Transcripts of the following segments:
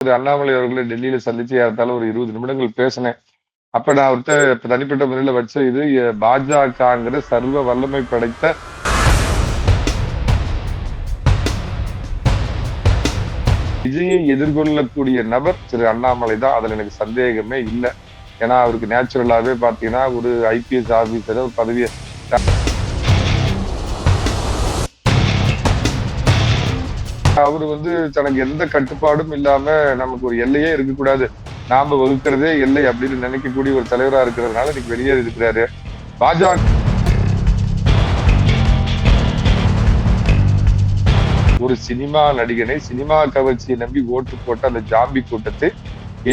அண்ணாமலை அவர்களை டெல்லியில சந்திச்சு ஏறத்தாலும் ஒரு 20 நிமிடங்கள் பேசினேன். அப்ப நான் அவர்கிட்ட தனிப்பட்ட முறையில வச்ச இது பாஜகங்கிற சர்வ வல்லமை படைத்த விஜயை எதிர்கொள்ளக்கூடிய நபர் திரு அண்ணாமலை தான். அதுல எனக்கு சந்தேகமே இல்லை. ஏன்னா அவருக்கு நேச்சுரலாவே பாத்தீங்கன்னா ஒரு ஐபிஎஸ் ஆபீசர் ஒரு பதவியை அவரு தனக்கு எந்த கட்டுப்பாடும் இல்லாம நமக்கு ஒரு எல்லையே இருக்கக்கூடாது, நாம வகுக்கிறதே எல்லை அப்படின்னு நினைக்கக்கூடிய ஒரு தலைவரா இருக்கிறதுனால இன்னைக்கு வெளியேறி இருக்கிறாரு. பாஜக ஒரு சினிமா நடிகனை சினிமா கவர்ச்சியை நம்பி ஓட்டு போட்ட அந்த ஜாம்பி கூட்டத்தை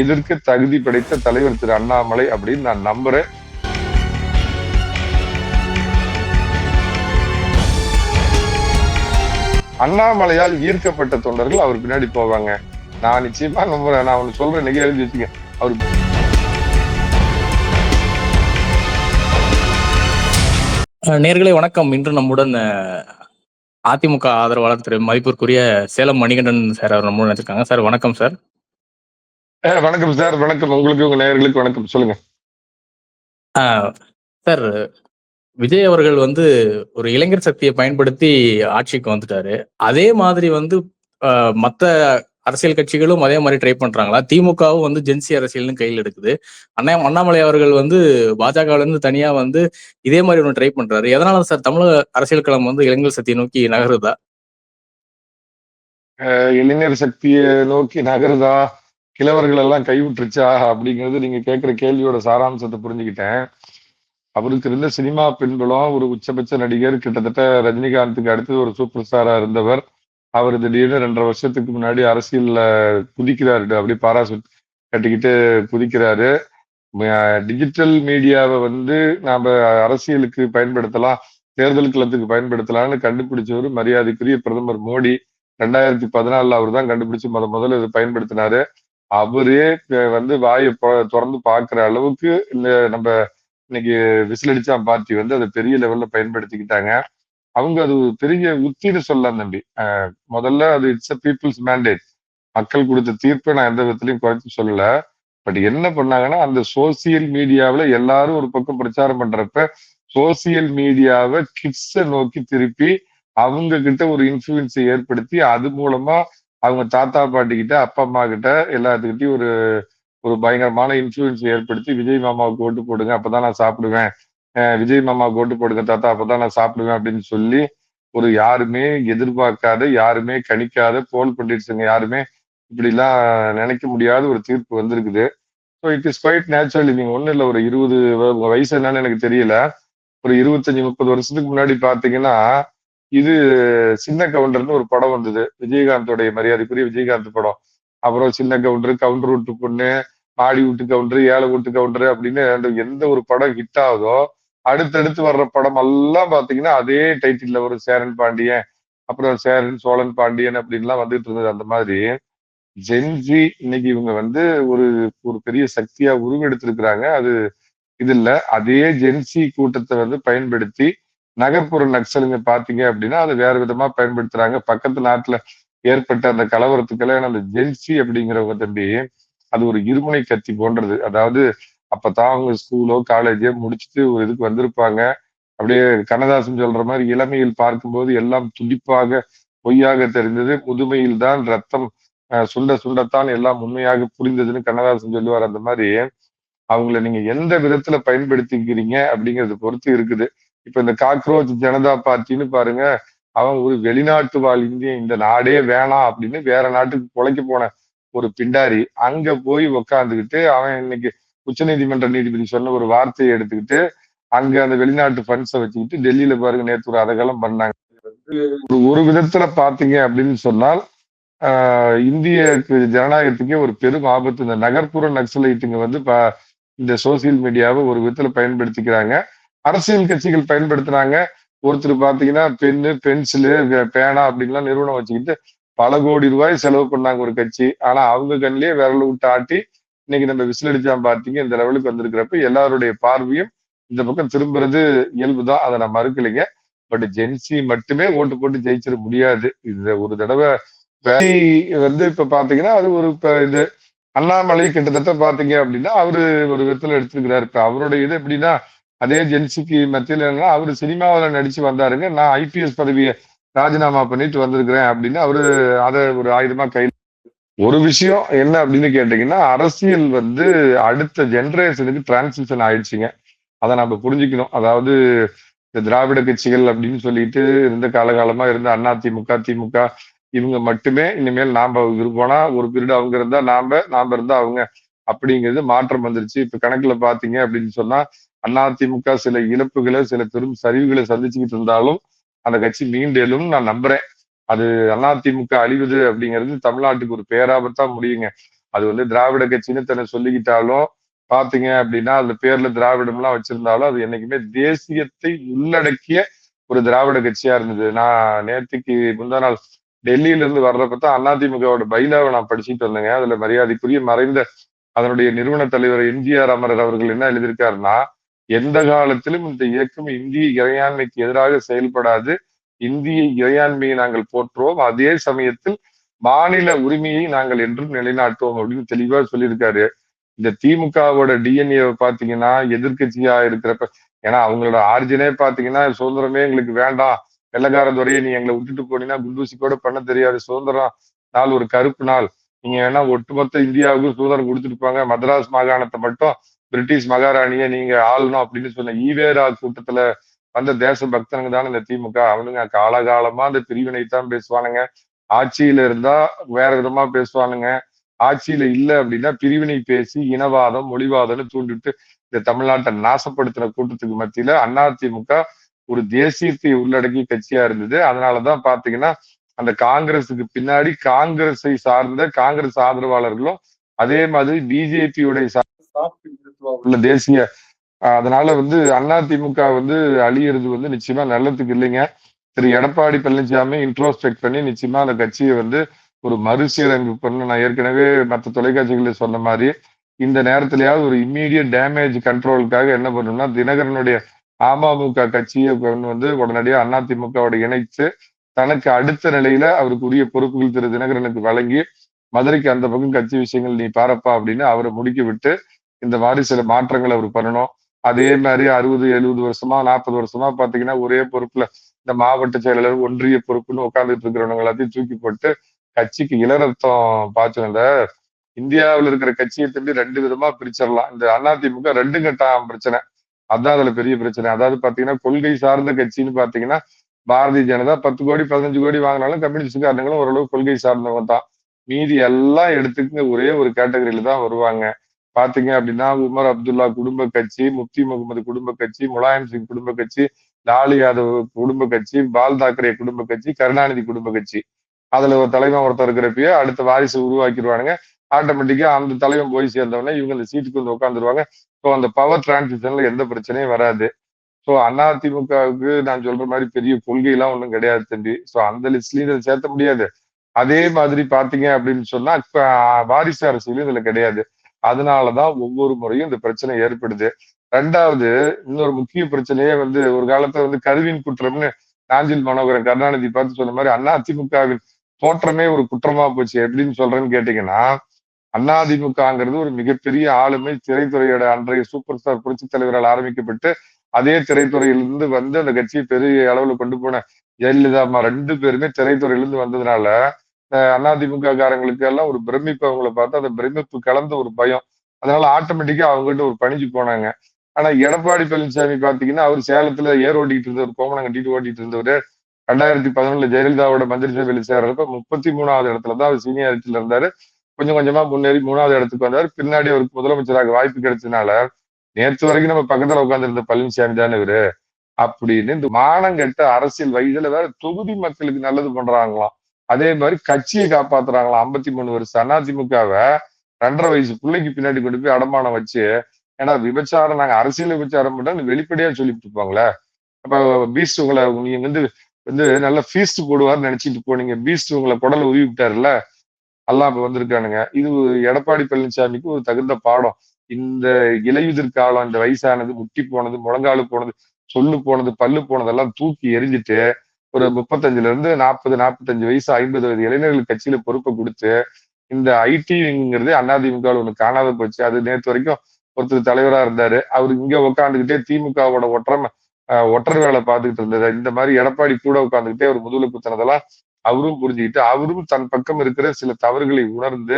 எதிர்க்க தகுதி படைத்த தலைவர் திரு அண்ணாமலை அப்படின்னு நான் நம்புறேன். அண்ணாமலையால் ஈர்க்கப்பட்ட தொண்டர்கள் அவர் பின்னாடி போவாங்க. நான் நிச்சயமா நம்புறேன். நான் ஒண்ணு சொல்றேன், இன்னைக்கு எழுதி வச்சுக்க. அவர் நேயர்களே வணக்கம். இன்று நம்முடன் அதிமுக ஆதரவாளர் திரு மதிப்பிற்குரிய சேலம் மணிகண்டன் சார் அவர் நம்மளுடன் நினைச்சிருக்காங்க. சார் வணக்கம் சார். வணக்கம் சார். வணக்கம் உங்களுக்கு, உங்க நேயர்களுக்கு வணக்கம். சொல்லுங்க சார். விஜய் அவர்கள் ஒரு இளைஞர் சக்தியை பயன்படுத்தி ஆட்சிக்கு வந்துட்டாரு. அதே மாதிரி மத்த அரசியல் கட்சிகளும் அதே மாதிரி ட்ரை பண்றாங்களா? திமுகவும் ஜென்சி அரசியல்னு கையில் எடுக்குது. அண்ணாமலை அவர்கள் பாஜகல இருந்து தனியா இதே மாதிரி ஒன்று ட்ரை பண்றாரு. எதனால சார் தமிழக அரசியல் களம் இளைஞர் சக்தியை நோக்கி நகருதா? இளைஞர் சக்தியை நோக்கி நகருதா, கிழவர்கள் எல்லாம் கைவிட்டுருச்சா அப்படிங்கிறது நீங்க கேட்கிற கேள்வியோட சாராம்சத்தை புரிஞ்சுக்கிட்டேன். அவருக்கு இருந்த சினிமா பின்புலம், ஒரு உச்சபட்ச நடிகர், கிட்டத்தட்ட ரஜினிகாந்துக்கு அடுத்து ஒரு சூப்பர் ஸ்டாரா இருந்தவர். அவர் திடீர்னு 2.5 வருஷத்துக்கு முன்னாடி அரசியல்ல குதிக்கிறாரு. அப்படியே பாராசூட் கட்டிக்கிட்டு குதிக்கிறாரு. டிஜிட்டல் மீடியாவை நாம அரசியலுக்கு பயன்படுத்தலாம், தேர்தல் களத்துக்கு பயன்படுத்தலாம்னு கண்டுபிடிச்சவர் மரியாதைக்குரிய பிரதமர் மோடி. 2014 அவர் தான் கண்டுபிடிச்சு முதல்ல இதை பயன்படுத்தினாரு. அவரே வாயை திறந்து பாக்குற அளவுக்கு இந்த நம்ம இன்னைக்கு விசிலடிச்சா பார்ட்டி அதை பெரிய லெவல்ல பயன்படுத்திக்கிட்டாங்க. அவங்க அது பெரிய உத்தின்னு சொல்லலாம் தம்பி. முதல்ல அது இட்ஸ் அ பீப்புள்ஸ் மேண்டேட். மக்கள் கொடுத்த தீர்ப்பை நான் எந்த விதத்திலையும் குறைச்சு சொல்லல. பட் என்ன பண்ணாங்கன்னா, அந்த சோசியல் மீடியாவில எல்லாரும் ஒரு பக்கம் பிரச்சாரம் பண்றப்ப சோசியல் மீடியாவை கிட்ஸை நோக்கி திருப்பி அவங்க கிட்ட ஒரு இன்ஃபுளுன்ஸை ஏற்படுத்தி அது மூலமா அவங்க தாத்தா பாட்டி கிட்ட, அப்பா அம்மா கிட்ட எல்லாத்துக்கிட்டையும் ஒரு ஒரு பயங்கரமான இன்ஃபுளுன்ஸ் ஏற்படுத்தி விஜய் மாமாவுக்கு ஓட்டு போடுங்க அப்பதான் நான் சாப்பிடுவேன், விஜய் மாமாவுக்கு ஓட்டு போடுங்க தாத்தா அப்பதான் நான் சாப்பிடுவேன் அப்படின்னு சொல்லி ஒரு யாருமே எதிர்பார்க்காத, யாருமே கணிக்காத, போல் பண்ணிடுச்சுங்க யாருமே இப்படி எல்லாம் நினைக்க முடியாத ஒரு தீர்ப்பு வந்திருக்குது. So it is quite natural. நீங்க ஒண்ணும் இல்லை, ஒரு 20 வயசு என்னன்னு எனக்கு தெரியல, ஒரு 25-30 வருஷத்துக்கு முன்னாடி பாத்தீங்கன்னா இது சின்ன கவுண்டர்னு ஒரு படம் வந்தது, விஜயகாந்தோடைய மரியாதைக்குரிய விஜயகாந்த் படம். அப்புறம் சின்ன கவுண்டர் வீட்டு பொண்ணு, மாடி வீட்டு கவுண்டர், ஏழை வீட்டு கவுண்டர் அப்படின்னு எந்த ஒரு படம் ஹிட் ஆகுதோ அடுத்தடுத்து வர்ற படம் எல்லாம் பாத்தீங்கன்னா அதே டைட்டில்ல ஒரு சேரன் பாண்டியன், அப்புறம் சேரன் சோழன் பாண்டியன் அப்படின்லாம் வந்துட்டு இருந்தது. அந்த மாதிரி ஜென்சி இன்னைக்கு இவங்க ஒரு ஒரு பெரிய சக்தியா உருவெடுத்திருக்கிறாங்க. அது இது இல்ல, அதே ஜென்சி கூட்டத்தை பயன்படுத்தி நகர்ப்புற நக்சலுங்க பாத்தீங்க அப்படின்னா அது வேற விதமா பயன்படுத்துறாங்க. பக்கத்து நாட்டுல ஏற்பட்ட அந்த கலவரத்துக்கெல்லாம் அந்த ஜென்சி அப்படிங்கிறவங்க தம்பி அது ஒரு இருமுனை கத்தி போன்றது. அதாவது அப்பதான் அவங்க ஸ்கூலோ காலேஜோ முடிச்சுட்டு ஒரு இதுக்கு வந்திருப்பாங்க. அப்படியே கண்ணதாசன் சொல்ற மாதிரி இளமையில் பார்க்கும்போது எல்லாம் துடிப்பாக பொய்யாக தெரிந்தது, முதுமையில் தான் ரத்தம் சுண்ட சுண்டத்தான் எல்லாம் உண்மையாக புரிந்ததுன்னு கண்ணதாசன் சொல்லுவார். அந்த மாதிரி அவங்கள நீங்க எந்த விதத்துல பயன்படுத்திக்கிறீங்க அப்படிங்கறத பொறுத்து இருக்குது. இப்ப இந்த காக்ரோச் ஜனதா பார்ட்டின்னு பாருங்க, அவன் ஒரு வெளிநாட்டு வாழ் இந்தியன், இந்த நாடே வேணாம் அப்படின்னு வேற நாட்டுக்கு பொழைக்க போன ஒரு பிண்டாரி. அங்க போய் உக்காந்துக்கிட்டு அவன் இன்னைக்கு உச்சநீதிமன்ற நீதிபதி சொன்ன ஒரு வார்த்தையை எடுத்துக்கிட்டு அங்க அந்த வெளிநாட்டு ஃபண்ட்ஸை வச்சுக்கிட்டு டெல்லியில பாருங்க நேற்று ஒரு அதகலம் பண்ணாங்க. ஒரு விதத்துல பாத்தீங்க அப்படின்னு சொன்னால் இந்திய ஜனநாயகத்துக்கே ஒரு பெரும் ஆபத்து. இந்த நகர்ப்புற நக்சலைட்டுங்க இந்த சோசியல் மீடியாவை ஒரு விதத்துல பயன்படுத்திக்கிறாங்க. அரசியல் கட்சிகள் பயன்படுத்துறாங்க. ஒருத்தர் பாத்தீங்கன்னா பென்னு, பென்சிலு, பேனா அப்படின்லாம் நிறுவனம் வச்சுக்கிட்டு பல கோடி ரூபாய் செலவு பண்ணாங்க ஒரு கட்சி. ஆனா அவங்க கண்ணிலேயே விரல் விட்டு ஆட்டி இன்னைக்கு நம்ம விசிலடிச்சா பார்த்தீங்க இந்த லெவலுக்கு வந்திருக்கிறப்ப எல்லாருடைய பார்வையும் இந்த பக்கம் திரும்புறது இயல்புதான், அதை நான் மறுக்கலைங்க. பட் ஜென்சி மட்டுமே ஓட்டு போட்டு ஜெயிச்சிட முடியாது. இந்த ஒரு தடவை இப்ப பாத்தீங்கன்னா அது ஒரு இது அண்ணாமலை கிட்டத்தட்ட பாத்தீங்க அப்படின்னா அவரு ஒரு விதத்துல எடுத்துக்கிறாரு. இப்ப அவருடைய இது எப்படின்னா அதே ஜென்சிக்கு மத்தியில என்னன்னா அவரு சினிமாவில நடிச்சு வந்தாருங்க. நான் ஐபிஎஸ் பதவியை ராஜினாமா பண்ணிட்டு வந்திருக்கிறேன் அப்படின்னு அவரு அதை ஒரு ஆயுதமா கையில். ஒரு விஷயம் என்ன அப்படின்னு கேட்டீங்கன்னா அரசியல் அடுத்த ஜெனரேஷனுக்கு டிரான்சிஷன் ஆயிடுச்சுங்க. அதை நம்ம புரிஞ்சுக்கணும். அதாவது இந்த திராவிட கட்சிகள் அப்படின்னு சொல்லிட்டு இருந்த காலகாலமா இருந்த அதிமுக, திமுக இவங்க மட்டுமே இனிமேல் நாம இருப்போம்னா ஒரு பீரியட் அவங்க இருந்தா நாம இருந்தா அவங்க அப்படிங்கிறது மாற்றம் வந்துருச்சு. இப்ப கணக்குல பாத்தீங்க அப்படின்னு சொன்னா அதிமுக சில இழப்புகளை சில பெரும் சரிவுகளை சந்திச்சுக்கிட்டு இருந்தாலும் அந்த கட்சி மீண்டெழும் நான் நம்புறேன். அது அதிமுக அழிவுது அப்படிங்கிறது தமிழ்நாட்டுக்கு ஒரு பேராபத்தா முடியுங்க. அது திராவிட கட்சின்னு தன்னை சொல்லிக்கிட்டாலும் பாத்தீங்க அப்படின்னா அந்த பேர்ல திராவிடம் எல்லாம் வச்சிருந்தாலும் அது என்னைக்குமே தேசியத்தை உள்ளடக்கிய ஒரு திராவிட கட்சியா இருந்தது. நான் நேற்றுக்கு முந்தா நாள் டெல்லியில இருந்து வர்றப்பதான் அதிமுகவோட பைலாவை நான் படிச்சுட்டு வந்தேங்க. அதுல மரியாதைக்குரிய மறைந்த அதனுடைய நிறுவன தலைவர் எம்ஜிஆர் அமரர் அவர்கள் என்ன எழுதியிருக்காருன்னா எந்த காலத்திலும் இந்த இயக்கம் இந்திய இறையாண்மைக்கு எதிராக செயல்படாது. இந்திய இறையாண்மையை நாங்கள் போற்றுவோம். அதே சமயத்தில் மாநில உரிமையை நாங்கள் என்றும் நிலைநாட்டுவோம் அப்படின்னு தெளிவா சொல்லியிருக்காரு. இந்த திமுகவோட டிஎன்ஏ பாத்தீங்கன்னா எதிர்கட்சியா இருக்கிறப்ப ஏன்னா அவங்களோட ஆரிஜினே பாத்தீங்கன்னா சுதந்திரமே எங்களுக்கு வேண்டாம், வெள்ளக்கார துறையை நீ எங்களை விட்டுட்டு போனீங்கன்னா குண்டூசி கூட பண்ண தெரியாது, சுதந்திரம் நாள் ஒரு கருப்பு நாள், நீங்க வேணா ஒட்டுமொத்த இந்தியாவுக்கும் சுதந்திரம் கொடுத்துருப்பாங்க, மദ്രാஸ் மாகாணத்தை மட்டும் பிரிட்டிஷ் மகாராணியை நீங்க ஆளணும் அப்படின்னு சொன்ன ஈவேரா கூட்டத்துல வந்த தேச பக்தனுங்க தானே இந்த திமுக. அவனுங்க காலகாலமா அந்த பிரிவினை தான் பேசுவானுங்க. ஆட்சியில இருந்தா வேற விதமா பேசுவானுங்க. ஆட்சியில இல்ல அப்படின்னா பிரிவினை பேசி இனவாதம் மொழிவாதம்னு தூண்டிட்டு இந்த தமிழ்நாட்டை நாசப்படுத்தின கூட்டத்துக்கு மத்தியில அதிமுக ஒரு தேசியத்தை உள்ளடக்கிய கட்சியா இருந்தது. அதனாலதான் பாத்தீங்கன்னா அந்த காங்கிரஸுக்கு பின்னாடி காங்கிரஸை சார்ந்த காங்கிரஸ் ஆதரவாளர்களும் அதே மாதிரி பிஜேபியுடைய உள்ள தேசிய அதனால அதிமுக அழியிறது நிச்சயமா நல்லதுக்கு இல்லைங்க. திரு எடப்பாடி பழனிசாமி இன்ட்ரோஸ்பெக்ட் பண்ணி நிச்சயமா அந்த கட்சியை ஒரு மறுசீரமைப்பு பண்ண நான் ஏற்கனவே மற்ற தொலைக்காட்சிகளில் சொன்ன மாதிரி இந்த நேரத்திலேயாவது ஒரு இம்மீடியட் டேமேஜ் கண்ட்ரோலுக்காக என்ன பண்ணணும்னா தினகரனுடைய அமமுக கட்சியை உடனடியாக அதிமுகவோட இணைத்து தனக்கு அடுத்த நிலையில அவருக்கு உரிய பொறுப்புகள் திரு தினகரனுக்கு வழங்கி மதுரைக்கு அந்த பக்கம் கட்சி விஷயங்கள் நீ பாரப்பா அப்படின்னு அவரை முடிக்க விட்டு இந்த மாதிரி சில மாற்றங்கள் அவர் பண்ணணும். அதே மாதிரி 60-70 வருஷமா 40 வருஷமா பாத்தீங்கன்னா ஒரே பொறுப்புல இந்த மாவட்ட செயலாளர் ஒன்றிய பொறுப்புன்னு உட்கார்ந்துட்டு இருக்கிறவங்க எல்லாத்தையும் தூக்கி போட்டு கட்சிக்கு இளரத்தம் பாய்ச்சல இந்தியாவில் இருக்கிற கட்சியை தம்பி 2 விதமா பிரிச்சிடலாம். இந்த அதிமுக 2 கட்டம் பிரச்சனை. அதான் அதுல பெரிய பிரச்சனை. அதாவது பாத்தீங்கன்னா கொள்கை சார்ந்த கட்சின்னு பாத்தீங்கன்னா பாரதிய ஜனதா 10 கோடி 15 கோடி வாங்கினாலும் கம்யூனிஸ்ட்காரங்களும் ஓரளவு கொள்கை சார்ந்தவங்க தான். மீதி எல்லாம் எடுத்துக்க ஒரே ஒரு கேட்டகரியில தான் வருவாங்க. பாத்தீங்க அப்படின்னா உமர் அப்துல்லா குடும்ப கட்சி, முப்தி முகமது குடும்ப கட்சி, முலாயம் சிங் குடும்ப கட்சி, லாலு யாதவ் குடும்ப கட்சி, பால் தாக்கரே குடும்ப கட்சி, கருணாநிதி குடும்ப கட்சி. அதுல ஒரு தலைவன் ஒருத்தர் இருக்கிறப்பயே அடுத்த வாரிசு உருவாக்கிடுவானுங்க. ஆட்டோமேட்டிக்கா அந்த தலைவன் போய் சேர்ந்தவொடனே இவங்க அந்த சீட்டுக்கு உட்காந்துருவாங்க. ஸோ அந்த பவர் டிரான்சிஷன்ல எந்த பிரச்சனையும் வராது. ஸோ அதிமுகவுக்கு நான் சொல்ற மாதிரி பெரிய கொள்கை எல்லாம் ஒன்றும் கிடையாது தம்பி. ஸோ அந்த லிஸ்ட்லயும் இதை சேர்த்த முடியாது. அதே மாதிரி பாத்தீங்க அப்படின்னு சொன்னா இப்ப வாரிசு அரசியலும் இதுல கிடையாது. அதனாலதான் ஒவ்வொரு முறையும் இந்த பிரச்சனை ஏற்படுது. 2வது இன்னொரு முக்கிய பிரச்சனையே ஒரு காலத்துல கருவின் குற்றம்னு நாஞ்சில் மனோகரன் கருணாநிதி பார்த்து சொன்ன மாதிரி அதிமுகவின் தோற்றமே ஒரு குற்றமா போச்சு. எப்படின்னு சொல்றேன்னு கேட்டீங்கன்னா அதிமுகங்கிறது ஒரு மிகப்பெரிய ஆளுமை திரைத்துறையோட அன்றைய சூப்பர் ஸ்டார் புரட்சி தலைவரால் ஆரம்பிக்கப்பட்டு அதே திரைத்துறையிலிருந்து அந்த கட்சியை பெரிய அளவுல கொண்டு போன ஜெயலலிதா அம்மா 2 பேருமே திரைத்துறையிலிருந்து வந்ததுனால அதிமுக காரங்களுக்கு எல்லாம் ஒரு பிரமிப்பு அவங்கள பார்த்தா அந்த பிரமிப்பு கலந்த ஒரு பயம். அதனால ஆட்டோமேட்டிக்கா அவங்ககிட்ட ஒரு பணிஞ்சு போனாங்க. ஆனா எடப்பாடி பழனிசாமி பாத்தீங்கன்னா அவர் சேலத்துல ஏர் ஓட்டிட்டு இருந்தவர், கோமணம் கட்டிட்டு ஓட்டிட்டு இருந்தவர் 2011 ஜெயலலிதாவோட மந்திரி சபையில சேர்றப்ப 33வது இடத்துல தான் அவர் சீனியாரிட்டியில இருந்தாரு. கொஞ்சம் கொஞ்சமா முன்னேறி 3வது இடத்துக்கு வந்தாரு. பின்னாடி அவருக்கு முதலமைச்சராக வாய்ப்பு கிடைச்சதுனால நேற்று வரைக்கும் நம்ம பக்கத்துல உட்கார்ந்து இருந்த பழனிசாமி தானே இவரு அப்படின்னு இந்த மானங்கெட்ட அரசியல் வயதுல வேற தொகுதி மக்களுக்கு நல்லது பண்றாங்களாம். அதே மாதிரி கட்சியை காப்பாத்துறாங்களாம். 53 வருஷம் அதிமுகவை 2.5 வயசு பிள்ளைக்கு பின்னாடி கொண்டு போய் அடமானம் வச்சு ஏன்னா விபச்சாரம் நாங்க அரசியல் விபச்சாரம் மட்டும் வெளிப்படையா சொல்லிட்டு இருப்பாங்களே. அப்ப பீஸ்ட் உங்களை நீங்க நல்ல ஃபீஸ்ட் போடுவார்னு நினைச்சிட்டு போனீங்க. பீஸ்ட் உங்களை குடலை உருவி விட்டாருல்ல, எல்லாம் இப்ப வந்திருக்கானுங்க. இது எடப்பாடி பழனிசாமிக்கு ஒரு தகுந்த பாடம். இந்த இலையுதிர் காலம், இந்த வயசானது, முட்டி போனது, முழங்காலு போனது, சொல்லு போனது, பல்லு போனதெல்லாம் தூக்கி எரிஞ்சிட்டு ஒரு 35 வயசு 50 வயது இளைஞர்கள் கட்சியில பொறுப்பை கொடுத்து இந்த ஐடிங்கிறதே அதிமுக ஒண்ணு காணாத போச்சு. அது நேத்து வரைக்கும் ஒருத்தர் தலைவரா இருந்தாரு. அவரு இங்க உட்காந்துக்கிட்டே திமுகவோட ஒற்றர் வேலை பார்த்துக்கிட்டு இருந்தது. இந்த மாதிரி எடப்பாடி கூட உட்காந்துக்கிட்டே ஒரு முதுகுல குத்தினதெல்லாம் அவரும் புரிஞ்சுக்கிட்டு, அவரும் தன் பக்கம் இருக்கிற சில தவறுகளை உணர்ந்து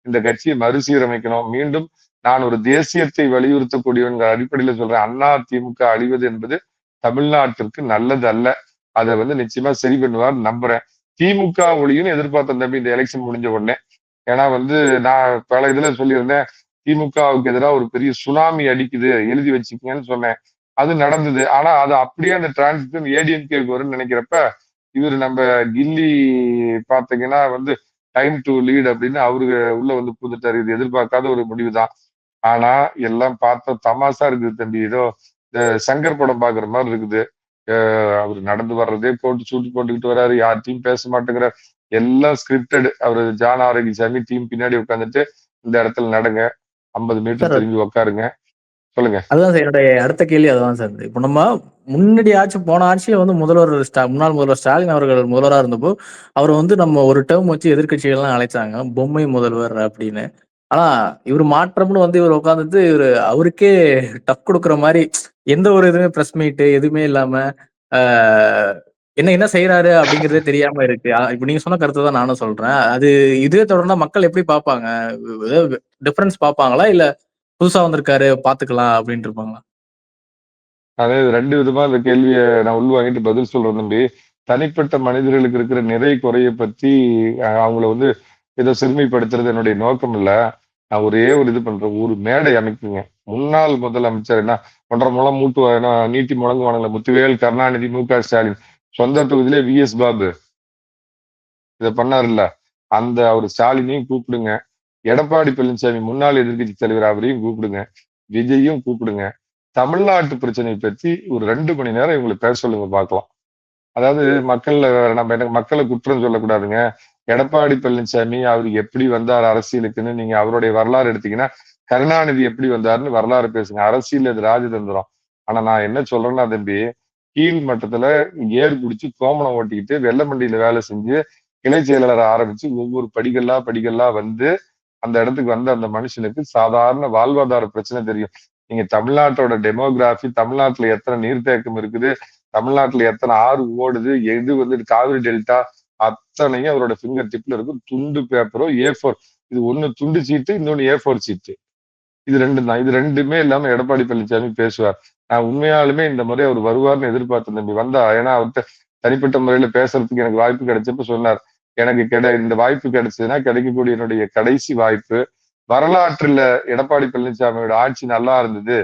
இந்த கட்சியை மறுசீரமைக்கணும். மீண்டும் நான் ஒரு தேசியத்தை வலியுறுத்தக்கூடியவங்கிற அடிப்படையில சொல்றேன். அதிமுக அழிவது என்பது தமிழ்நாட்டிற்கு நல்லது அல்ல. அதை நிச்சயமா சரி பண்ணுவார் நம்புறேன். திமுக ஒளியும் எதிர்பார்த்த தம்பி இந்த எலெக்ஷன் முடிஞ்ச உடனே. ஏன்னா நான் பல இதுல சொல்லியிருந்தேன், திமுகவுக்கு எதிராக ஒரு பெரிய சுனாமி அடிக்குது, எழுதி வச்சுக்கங்கன்னு சொன்னேன். அது நடந்தது. ஆனா அது அப்படியே அந்த டிரான்சிஷன் ஏடிஎம்கேக்கு வரும்னு நினைக்கிறப்ப, இவர் நம்ம கில்லி பாத்தீங்கன்னா டைம் டு லீட் அப்படின்னு அவரு உள்ள புகுந்துட்டாரு. இது எதிர்பார்க்காத ஒரு முடிவு தான். ஆனா எல்லாம் பார்த்தா தமாஷா இருக்குது தம்பி. ஏதோ இந்த சங்கர் படம் பாக்குற மாதிரி இருக்குது. அவர் நடந்து வர்றதே போட்டு சூட்டு போட்டுக்கிட்டு வர்றாரு. யார்ட்டையும் பேச மாட்டேங்கிறார். எல்லாம் ஸ்கிரிப்டட். அவரு ஜான் ஆரோக்கியசாமி டீம் பின்னாடி உட்காந்துட்டு இந்த இடத்துல நடங்க, 50 மீட்டர் சார் திரும்பி உட்காருங்க. சொல்லுங்க. அதுதான் சார் என்னுடைய அடுத்த கேள்வி அதுதான் சார். இப்போ நம்ம முன்னாடி போன ஆட்சியில முன்னாள் முதல்வர் ஸ்டாலின் அவர்கள் முதல்வராக இருந்தப்போ அவர் நம்ம ஒரு டேர்ம் வச்சு எதிர்க்கட்சிகள்லாம் அழைச்சாங்க, பொம்மை முதல்வர் அப்படின்னு. ஆனா இவர் மாற்றம்னு இவர் உட்காந்துட்டு அவருக்கே டஃப் கொடுக்குற மாதிரி எந்த ஒரு இதுவுமே பிரஸ் மீட் எதுவுமே இல்லாம என்ன என்ன செய்யறாரு அப்படிங்கறதே தெரியாம இருக்கு. இப்ப நீங்க சொன்ன கருத்து தான் நானும் சொல்றேன். அது இதே தொடர்ந்தா மக்கள் எப்படி பார்ப்பாங்க? டிஃபரன்ஸ் பார்ப்பாங்களா, இல்ல புதுசா வந்திருக்காரு பாத்துக்கலாம் அப்படின்ட்டு இருப்பாங்களா? அதாவது 2 விதமா இந்த கேள்வியை நான் உள்வாங்கிட்டு பதில் சொல்றேன் தம்பி. தனிப்பட்ட மனிதர்களுக்கு இருக்கிற நிறை குறைய பத்தி அவங்கள ஏதோ சிறுமைப்படுத்துறது என்னுடைய நோக்கம் இல்ல. நான் ஒரே ஒரு இது பண்றேன். ஒரு மேடை அமைக்குங்க. முன்னாள் முதலமைச்சர் என்ன 1.5 முழம் நீட்டி முழங்குவானுங்கள, முத்துவேல், கருணாநிதி, மு.க. ஸ்டாலின். சொந்த தொகுதியிலே வி.எஸ். பாபு இதை பண்ணாருல்ல, அந்த அவர் ஸ்டாலினையும் கூப்பிடுங்க. எடப்பாடி பழனிசாமி முன்னாள் எதிர்க்கட்சி தலைவர், அவரையும் கூப்பிடுங்க. விஜயும் கூப்பிடுங்க. தமிழ்நாட்டு பிரச்சனை பத்தி ஒரு 2 மணி நேரம் இவங்களை பேச சொல்லுங்க பார்க்கலாம். அதாவது மக்களை குற்றம் சொல்லக்கூடாதுங்க. எடப்பாடி பழனிசாமி அவர் எப்படி வந்தார் அரசியலுக்குன்னு நீங்க அவருடைய வரலாறு எடுத்தீங்கன்னா, கருணாநிதி எப்படி வந்தாருன்னு வரலாறு பேசுங்க. அரசியல் அது ராஜதந்திரம். ஆனா நான் என்ன சொல்றேன்னா தம்பி, கீழ் மட்டத்துல ஏர் பிடிச்சு கோமணம் ஓட்டிக்கிட்டு வெள்ளமண்டியில வேலை செஞ்சு கிளை செயலாளர் ஆரம்பிச்சு ஒவ்வொரு படிகள்லா அந்த இடத்துக்கு அந்த மனுஷனுக்கு சாதாரண வாழ்வாதார பிரச்சனை தெரியும். நீங்க தமிழ்நாட்டோட டெமோகிராபி, தமிழ்நாட்டுல எத்தனை நீர்த்தேக்கம் இருக்குது, தமிழ்நாட்டுல எத்தனை ஆறு ஓடுது, எது காவிரி டெல்டா, அத்தனையும் அவரோட ஃபிங்கர் டிப்ல இருக்கும். துண்டு பேப்பரோ A4, இது ஒண்ணு துண்டு சீட்டு, இன்னொன்னு A4 சீட்டு. இது 2 தான். இது 2மே இல்லாம எடப்பாடி பழனிசாமி பேசுவார். நான் உண்மையாலுமே இந்த முறை அவர் வருவார்னு எதிர்பார்த்தேன் தம்பி. வந்தா, ஏன்னா அவர்கிட்ட தனிப்பட்ட முறையில பேசுறதுக்கு எனக்கு வாய்ப்பு கிடைச்சப்ப சொன்னார், எனக்கு இந்த வாய்ப்பு கிடைச்சதுன்னா கிடைக்கக்கூடிய என்னுடைய கடைசி வாய்ப்பு. வரலாற்றுல எடப்பாடி பழனிசாமியோட ஆட்சி நல்லா இருந்தது